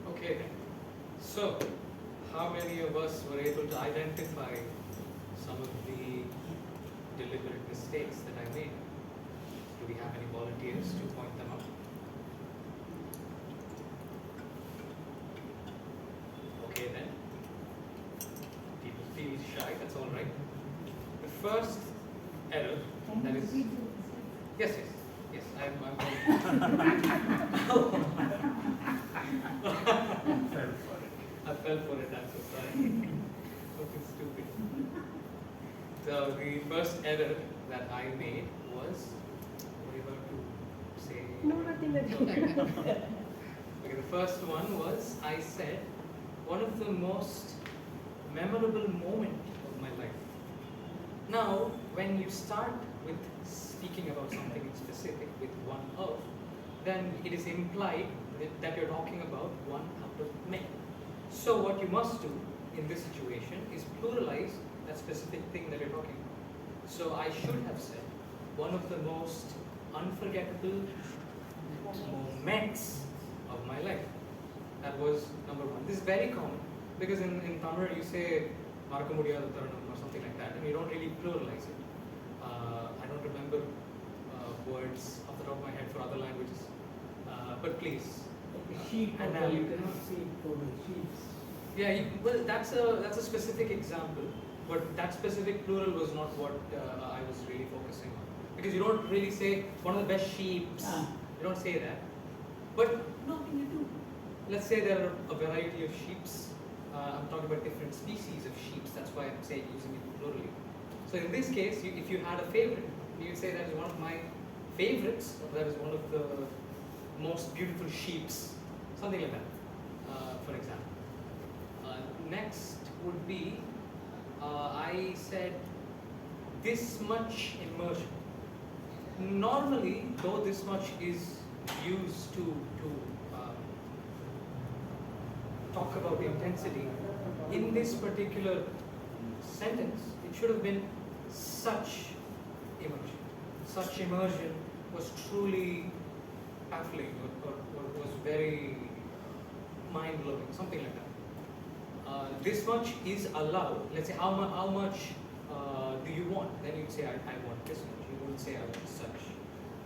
Okay, so how many of us were able to identify some of the deliberate mistakes that I made? Do we have any volunteers to point them out? Okay then, people feel shy, that's all right. The first error, that is, yes, I'm I fell for it, I'm so sorry. Looking stupid. So the first error that I made was, what are you about to say? No, nothing. Okay. Okay, the first one was, I said, one of the most memorable moment of my life. Now, when you start with speaking about something in specific with one of, then it is implied that you're talking about one out of many. So what you must do in this situation is pluralize that specific thing that you're talking about. So I should have said one of the most unforgettable moments of my life. That was number one. This is very common because in Tamil you say Maraka mudiyadha tharanam or something like that, and you don't really pluralize it. I don't remember words off the top of my head for other languages, but please. Sheep, you cannot say for the sheep. Yeah, well, that's a specific example, but that specific plural was not what I was really focusing on. Because you don't really say one of the best sheeps. You don't say that. But no, I mean you do. Let's say there are a variety of sheeps. I'm talking about different species of sheeps. That's why I'm saying using it plurally. So in this case, if you had a favorite, you would say that is one of my favorites, or that is one of the most beautiful sheeps, something like that, for example. Next would be, I said this much immersion. Normally, though this much is used to talk about the intensity, in this particular sentence, it should have been such immersion. Such immersion was truly baffling or was very mind-blowing, something like that. This much is allowed. Let's say how much do you want? Then you'd say I want this much. You wouldn't say I want such.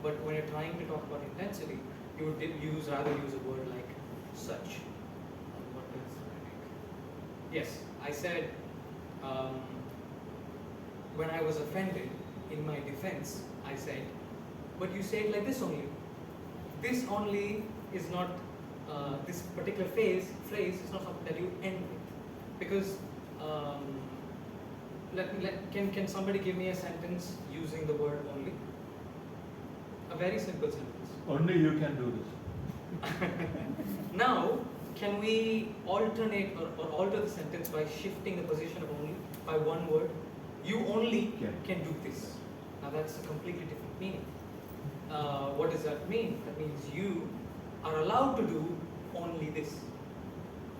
But when you're trying to talk about intensity, you would rather use a word like such. What else did I make? Yes, I said when I was offended, in my defense, I said, but you say it like this only. This only is not, this particular phrase is not something that you end with. Because, can somebody give me a sentence using the word only? A very simple sentence. Only you can do this. Now, can we alternate or alter the sentence by shifting the position of only by one word? You only can do this. Now that's a completely different meaning. What does that mean? That means you are allowed to do only this.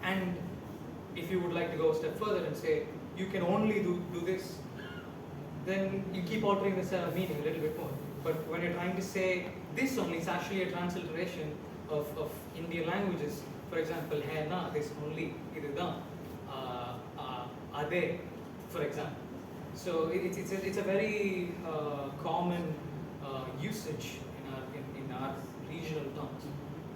And if you would like to go a step further and say, you can only do this, then you keep altering the meaning a little bit more. But when you're trying to say this only, it's actually a transliteration of Indian languages. For example, hai na, this only, idu da, ade, for example. So it's a very common usage in our regional tongues.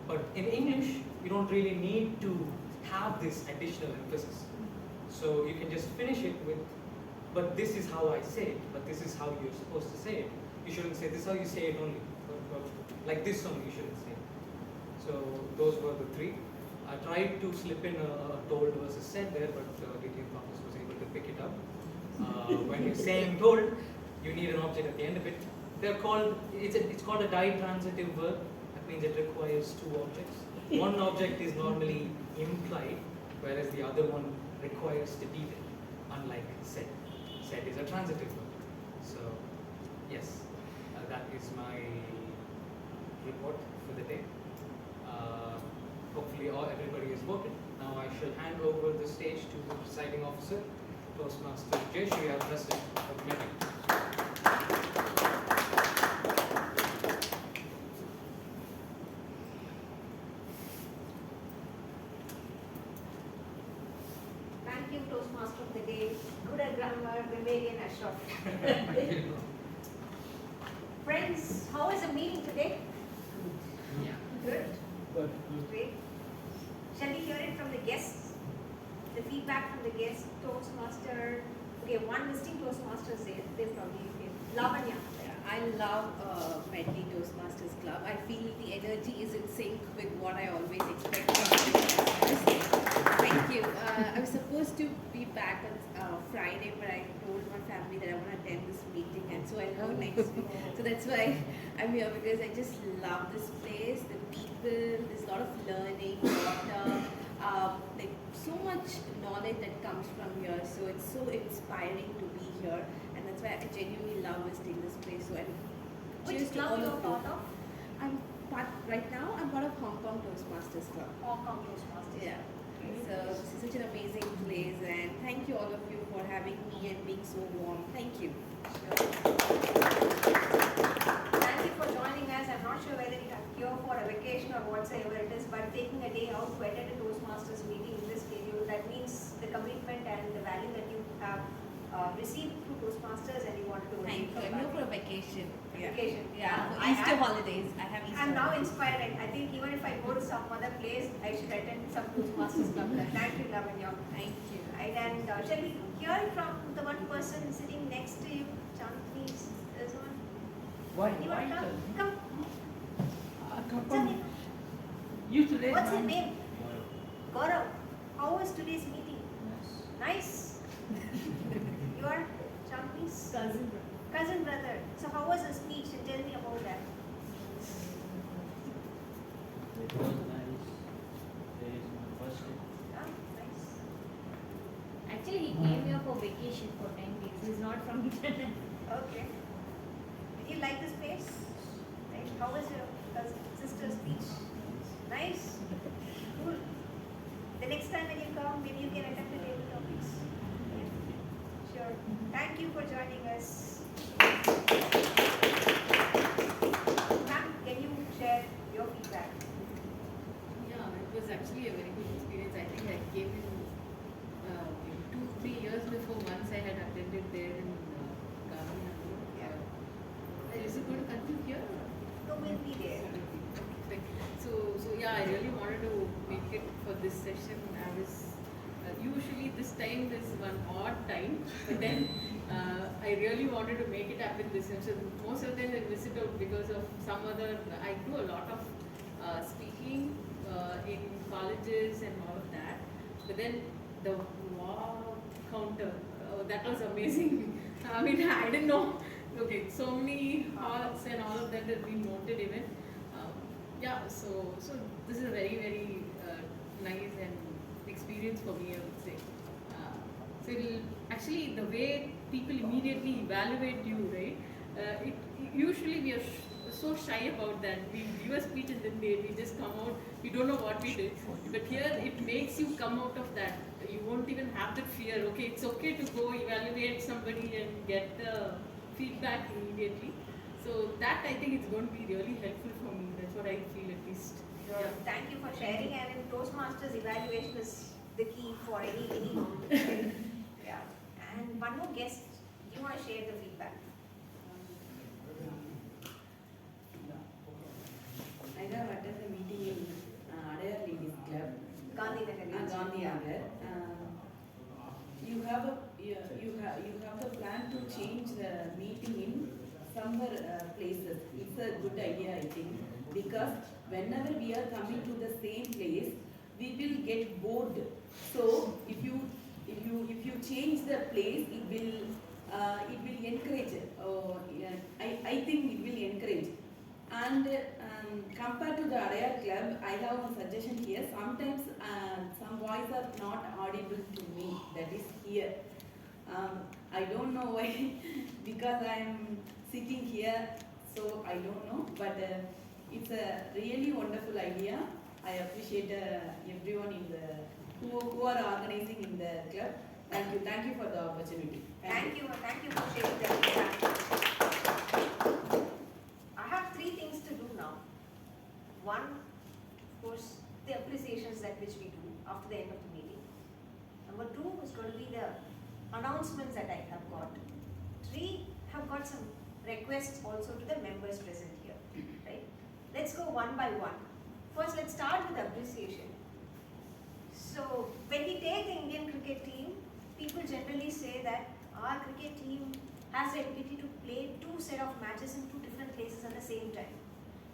But in English, you don't really need to have this additional emphasis. So you can just finish it with, but this is how I say it, but this is how you're supposed to say it. You shouldn't say this is how you say it only. But like this only you shouldn't say. So those were the three. I tried to slip in a told versus said there, but DTF office was able to pick it up. When you're saying told, you need an object at the end of it. They're called, it's called a ditransitive verb. That means it requires two objects. One object is normally implied, whereas the other one requires to be there, unlike said. Said is a transitive verb. So, yes, that is my report for the day. Hopefully everybody has voted. Now I shall hand over the stage to the presiding officer, Toastmaster Jay Shri, our president of Medley. Thank you, Toastmaster of the Day, good at grammar, Romanian Ashraf. Friends, how was the meeting today? Yeah. Good? Great. Shall we hear it from the guests? The feedback from the guests, Toastmaster. Okay, one visiting Toastmaster says, they probably okay. Lavanya. I love Medley Toastmasters Club. I feel the energy is in sync with what I always expect from Toastmasters. Thank you. I was supposed to be back on Friday, but I told my family that I want to attend this meeting, and so I'll go next week. So that's why I'm here, because I just love this place, the people, there's a lot of learning, water, like so much knowledge that comes from here. So it's so inspiring to be here. And that's why I genuinely love visiting this place. So Which club you are part of? I'm right now I'm part of Hong Kong Toastmasters Club. Hong Kong Toastmasters. Yeah. So this is such an amazing place, and thank you all of you for having me and being so warm. Thank you. Thank you for joining us. I'm not sure whether you're here for a vacation or whatsoever it is, but taking a day out to attend a Toastmasters meeting in this schedule, that means the commitment and the value that you have received through Toastmasters, and you want to Thank you. I'm here for a vacation. Vacation. Yeah. For I Easter have- holidays. I have Easter. I'm now inspired, and I think even if I go to some other place, I should attend some Toastmasters club. Thank you, Lavanya. Thank you. Right, and shall we hear from the one person sitting next to you? Chan, please. There's one. Why? You want to come? Come Tell me. You today. What's your name? Gaurav. How was today's meeting? Nice. You are Chan, please. Cousin. Cousin brother. So how was the speech? And tell me about that. It was nice. Today is my first day. Yeah, nice. Actually, he came here for vacation for 10 days. He's not from Okay. Did you like this place? Right. How was your cousin sister's speech? Nice. Cool. The next time when you come, maybe you can attempt the table topics. Sure. Thank you for joining us. actually a very good experience. I think I came in maybe 2-3 years before once I had attended there in Ghana. Is it going to continue here? No, we'll be there. So yeah, I really wanted to make it for this session. I was usually this time is one odd time, but then I really wanted to make it happen this time. So most of the time I miss it out because of some other. I do a lot of speaking in colleges and all of that, but then the wow counter, that was amazing. I mean, I didn't know. Okay, so many hearts and all of that has been noted even. Yeah, so this is a very nice and experience for me, I would say. So it'll, actually the way people immediately evaluate you, right? Usually we are so shy about that. We give a speech and then we just come out. We don't know what we did. But here it makes you come out of that. You won't even have that fear. Okay, it's okay to go evaluate somebody and get the feedback immediately. So that I think is going to be really helpful for me. That's what I feel at least. Yeah. Thank you for sharing. And in Toastmasters, evaluation is the key for any competition. Yeah. And one more guest, do you want to share the feedback? I have attended a meeting in Adayar Ladies Club. Gandhi Nagar. Gandhi Nagar. You have the plan to change the meeting in summer places. It's a good idea, I think, because whenever we are coming to the same place, we will get bored. So if you change the place, it will encourage. I think it will encourage. And compared to the Adayar Club, I have a suggestion here. Sometimes some voices are not audible to me. That is here. I don't know why, because I am sitting here, so I don't know. But it's a really wonderful idea. I appreciate everyone in the who are organizing in the club. Thank you for the opportunity. Thank you for sharing the feedback. I have 3 things to do now. One, of course, the appreciations that which we do after the end of the meeting. Number 2 is going to be the announcements that I have got. 3, have got some requests also to the members present here. Right? Let's go one by one. First, let's start with appreciation. So, when we take the Indian cricket team, people generally say that our cricket team has the ability to play 2 set of matches in 2 different places at the same time.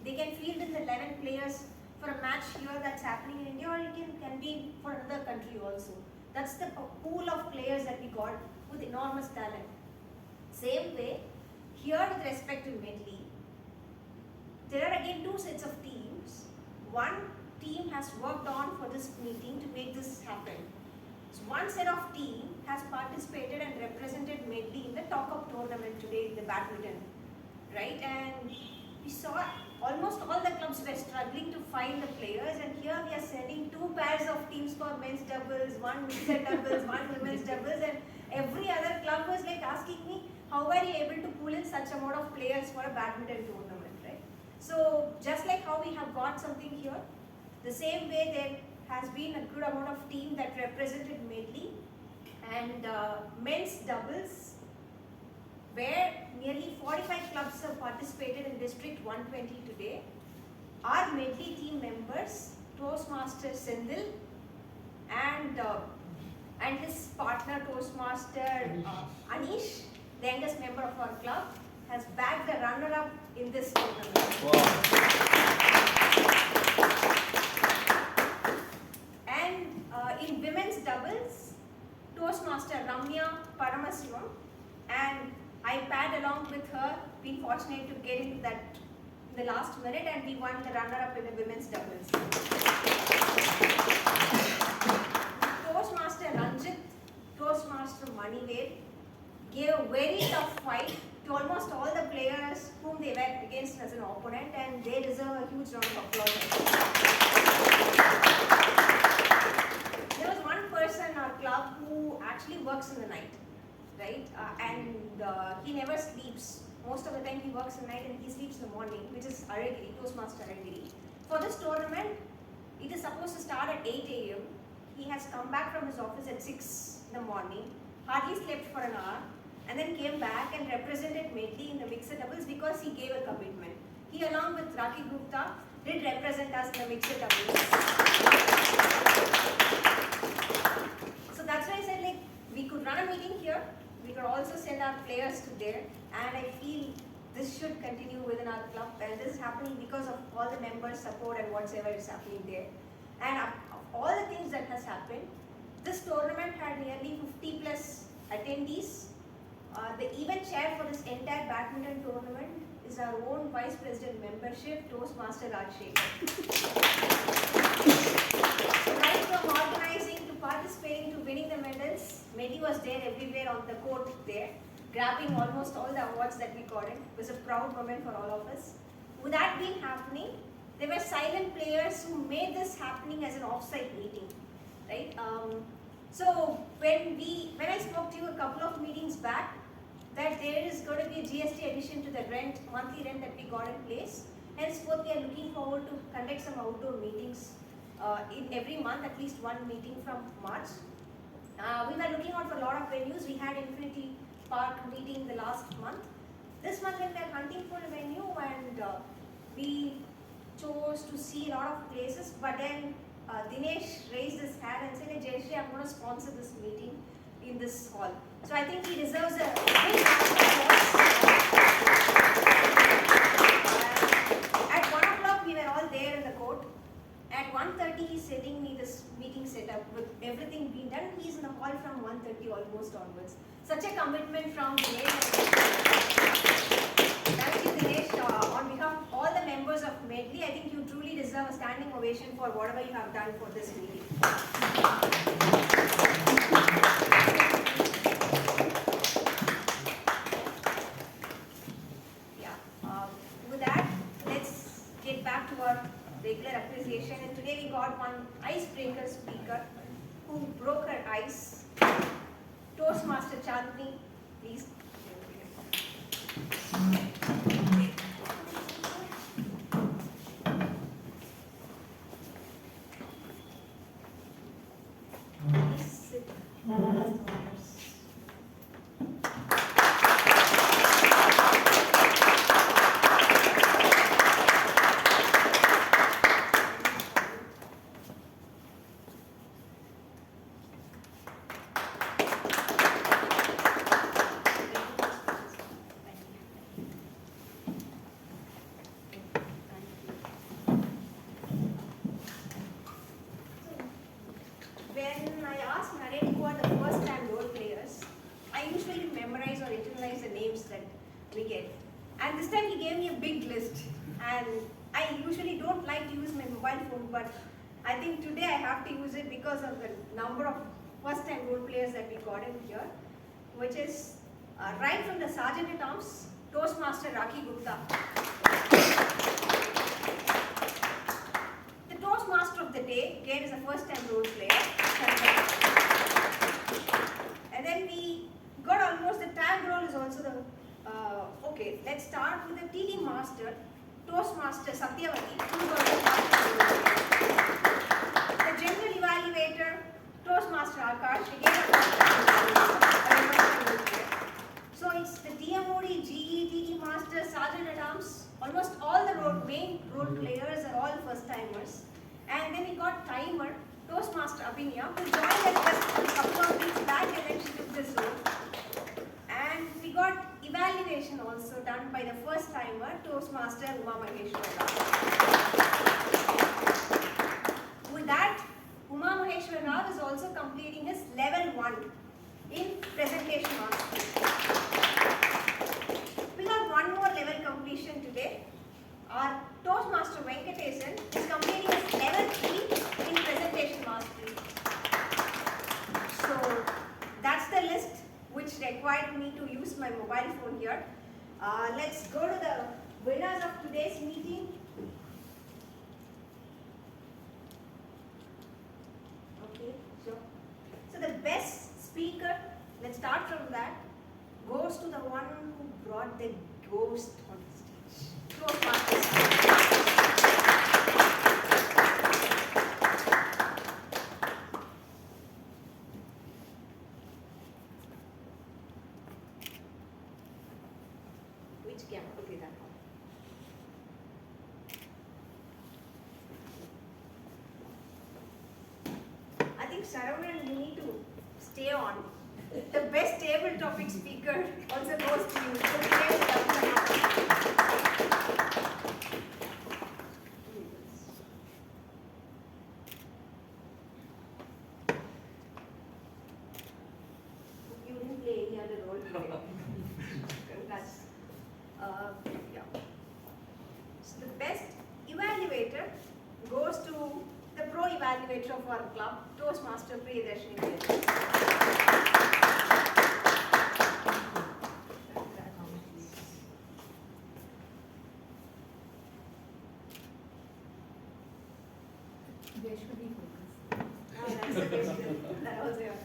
They can field in the 11 players for a match here that's happening in India, or it can be for another country also. That's the pool of players that we got with enormous talent. Same way, here with respect to Medley, there are again 2 sets of teams. One team has worked on for this meeting to make this happen. So one set of team has participated and represented Medley in the talk-up tournament today in the badminton, right? And we saw almost all the clubs were struggling to find the players, and here we are sending 2 pairs of teams for men's doubles, 1 mixed doubles, 1 women's doubles, and every other club was like asking me, how are you able to pull in such amount of players for a badminton tournament, right? So just like how we have got something here, the same way there has been a good amount of team that represented Medley, and men's doubles, where nearly 45 clubs have participated in District 120 today. Our Medley team members, Toastmaster Sendil and his partner Toastmaster Anish, the youngest member of our club, has bagged the runner-up in this tournament. And in women's doubles, Toastmaster Ramya Paramasivam and I paired along with her, been fortunate to get into that in the last minute, and we won the runner-up in the women's doubles. Toastmaster Ranjit, Toastmaster Manivel gave a very tough fight to almost all the players whom they were against as an opponent, and they deserve a huge round of applause. There was one person in our club who actually works in the night. Right? And he never sleeps. Most of the time he works at night and he sleeps in the morning, which is Aragiri, Toastmaster Aragiri. For this tournament, it is supposed to start at 8 a.m. He has come back from his office at 6 in the morning, hardly slept for an hour, and then came back and represented Medley in the mixed doubles because he gave a commitment. He, along with Rakhi Gupta, did represent us in the mixed doubles. So that's why I said, like, we could run a meeting here, we could also send our players to there, and I feel this should continue within our club, and this is happening because of all the members' support and whatsoever is happening there. And of all the things that has happened, this tournament had nearly 50 plus attendees. The event chair for this entire badminton tournament is our own Vice President membership, Toastmaster Rajshekhar. Right from organizing to participating to winning the medals, Medley was there everywhere on the court there, grabbing almost all the awards that we got in. It was a proud moment for all of us. With that being happening, there were silent players who made this happening as an off-site meeting, right? So when I spoke to you a couple of meetings back, that there is going to be a GST addition to the rent, monthly rent that we got in place. Henceforth, we are looking forward to conduct some outdoor meetings in every month, at least one meeting from March. We were looking out for a lot of venues. We had Infinity Park meeting the last month. This month we are hunting for a venue, and we chose to see a lot of places, but then Dinesh raised his hand and said, hey, Jayashree, I'm going to sponsor this meeting in this hall. So I think he deserves a big round of applause. At 1 o'clock we were all there in the court. At 1:30 he's sending me this meeting setup with everything being done. He's in the hall from 1:30 almost onwards. Such a commitment from Dinesh. Thank you, Dinesh. On behalf of all the members of Medley, I think you truly deserve a standing ovation for whatever you have done for this meeting. With that, let's get back to our regular appreciation. And today we got one icebreaker speaker who broke her ice. Toastmaster Chandni, please. Please sit. When I ask Naren who are the first time role players, I usually memorize or internalize the names that we get. And this time he gave me a big list. And I usually don't like to use my mobile phone, but I think today I have to use it because of the number of first time role players that we got in here, which is right from the Sergeant at Arms, Toastmaster Rakhi Gupta. The Toastmaster of the day, again, is a first time role player. And then we got almost the tag role is also the, okay, let's start with the TD Master, Toastmaster Satyavati, the General Evaluator, Toastmaster Akash, again so it's the TMOD, GE, TD Master, Sergeant at Arms, almost all the main role players are all first timers. And then we got Timer, Toastmaster Abhinya, who joined us just a couple of weeks back and then she took this role. And we got evaluation also done by the first timer, Toastmaster Uma Maheshwar. With that, Uma Maheshwar Rao is also completing his level 1 in presentation mastery. We got one more level completion today. Our Toastmaster Venkatesan is completing his level 3 in presentation mastery. So that's the list which required me to use my mobile phone here. Let's go to the winners of today's meeting. Okay, sure. So the best speaker, let's start from that, goes to the one who brought the ghost on the stage. Saravanan, you need to stay on. The best table topic speaker also goes to you. So today's you didn't play any other role today. Congrats. Yeah. So the best evaluator goes to the pro evaluator of our club, Toastmaster Priyadarshini. There should be focus. That's the question. That was your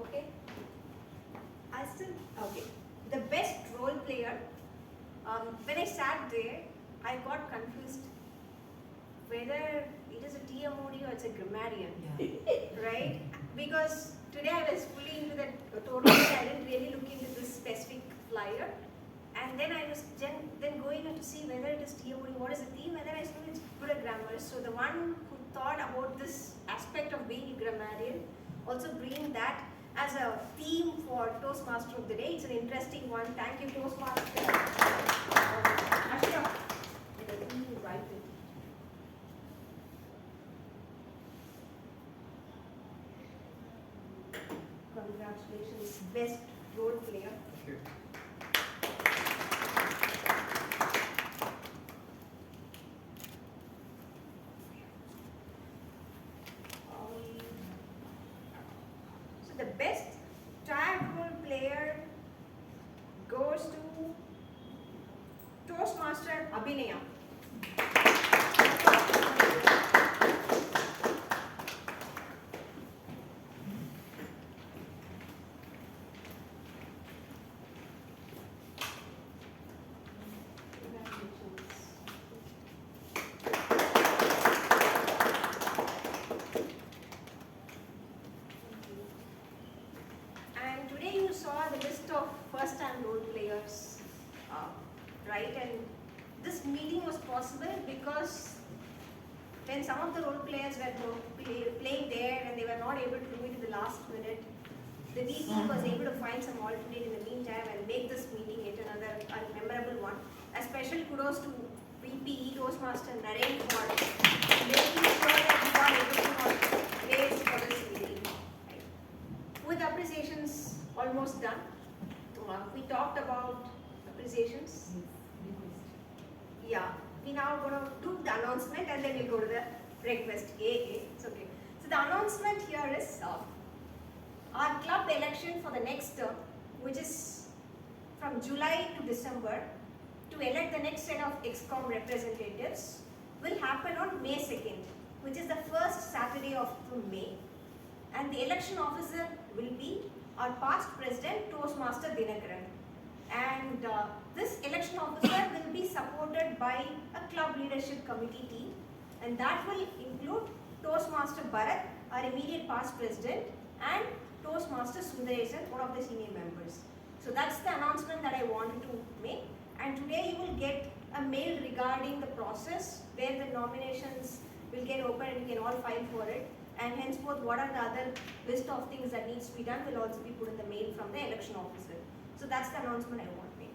okay. I still okay. The best role player. When I sat there, I got confused whether it is a TMOD or it's a grammarian, right? Because today I was fully into that total. I didn't really look into this specific flyer, and then I was then going in to see whether it is TMOD, what is the theme, and then I saw it's good a grammar. So the one who thought about this aspect of being a grammarian also bring that as a theme for Toastmaster of the Day. It's an interesting one. Thank you, Toastmaster. Ashra, right. Congratulations, best role player. Thank you. So the best tag role player goes to Toastmaster Abhinaya. And today you saw the list of first-time role players, right? And this meeting was possible because when some of the role players were playing there and they were not able to do it in the last minute, the VP was able to find some alternate in the meantime and make this meeting yet another memorable one. A special kudos to VP Toastmaster Naren for making sure that we got everything on place for this meeting. With appreciations almost done, we talked about appreciations. Yeah, we now going to do the announcement and then we'll go to the request. It's okay. So the announcement here is our club election for the next term, which is from July to December, to elect the next set of ExCom representatives, will happen on May 2nd, which is the first Saturday of May. And the election officer will be our past president, Toastmaster Dinakaran. And this election officer will be supported by a club leadership committee team, and that will include Toastmaster Bharat, our immediate past president, and Toastmaster Sundaresan, one of the senior members. So that's the announcement that I wanted to make. And today you will get a mail regarding the process where the nominations will get open and you can all file for it. And henceforth, what are the other list of things that needs to be done will also be put in the mail from the election officer. So that's the announcement I want to make.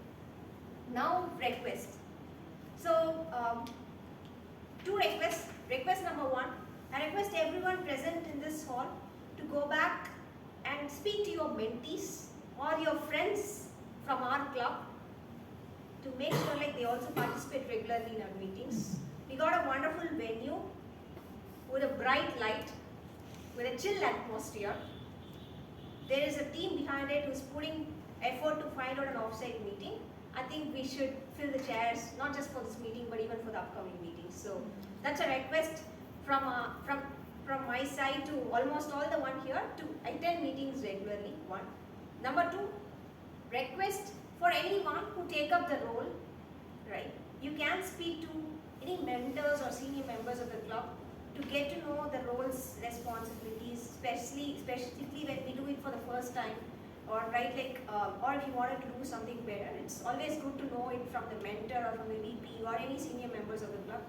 Now, request. So, two requests. Request number one, I request everyone present in this hall to go back and speak to your mentees or your friends from our club to make sure like they also participate regularly in our meetings. We got a wonderful venue with a bright light, with a chill atmosphere. There is a team behind it who's putting effort to find out an offsite meeting. I think we should fill the chairs, not just for this meeting, but even for the upcoming meetings. So that's a request from my side to almost all the one here to attend meetings regularly, one. Number two, request for anyone who take up the role, right? You can speak to any mentors or senior members of the club to get to know the roles, responsibilities, specifically when we do it for the first time, or right, like, or if you wanted to do something better, it's always good to know it from the mentor or from the VP or any senior members of the club,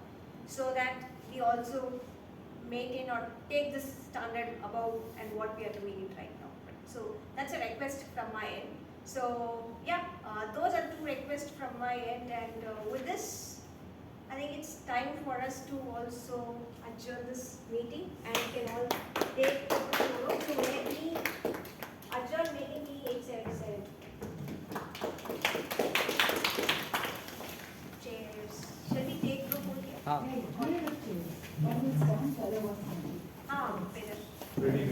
so that we also make it or take this standard above and what we are doing it right now. So that's a request from my end. So yeah, those are two requests from my end, and with this, I think it's time for us to also adjourn this meeting, and we can all take the floor to make me adjourn meeting me 877. Chairs. Shall we take the whole here? One will stand, the other one will Ah, better. Ready,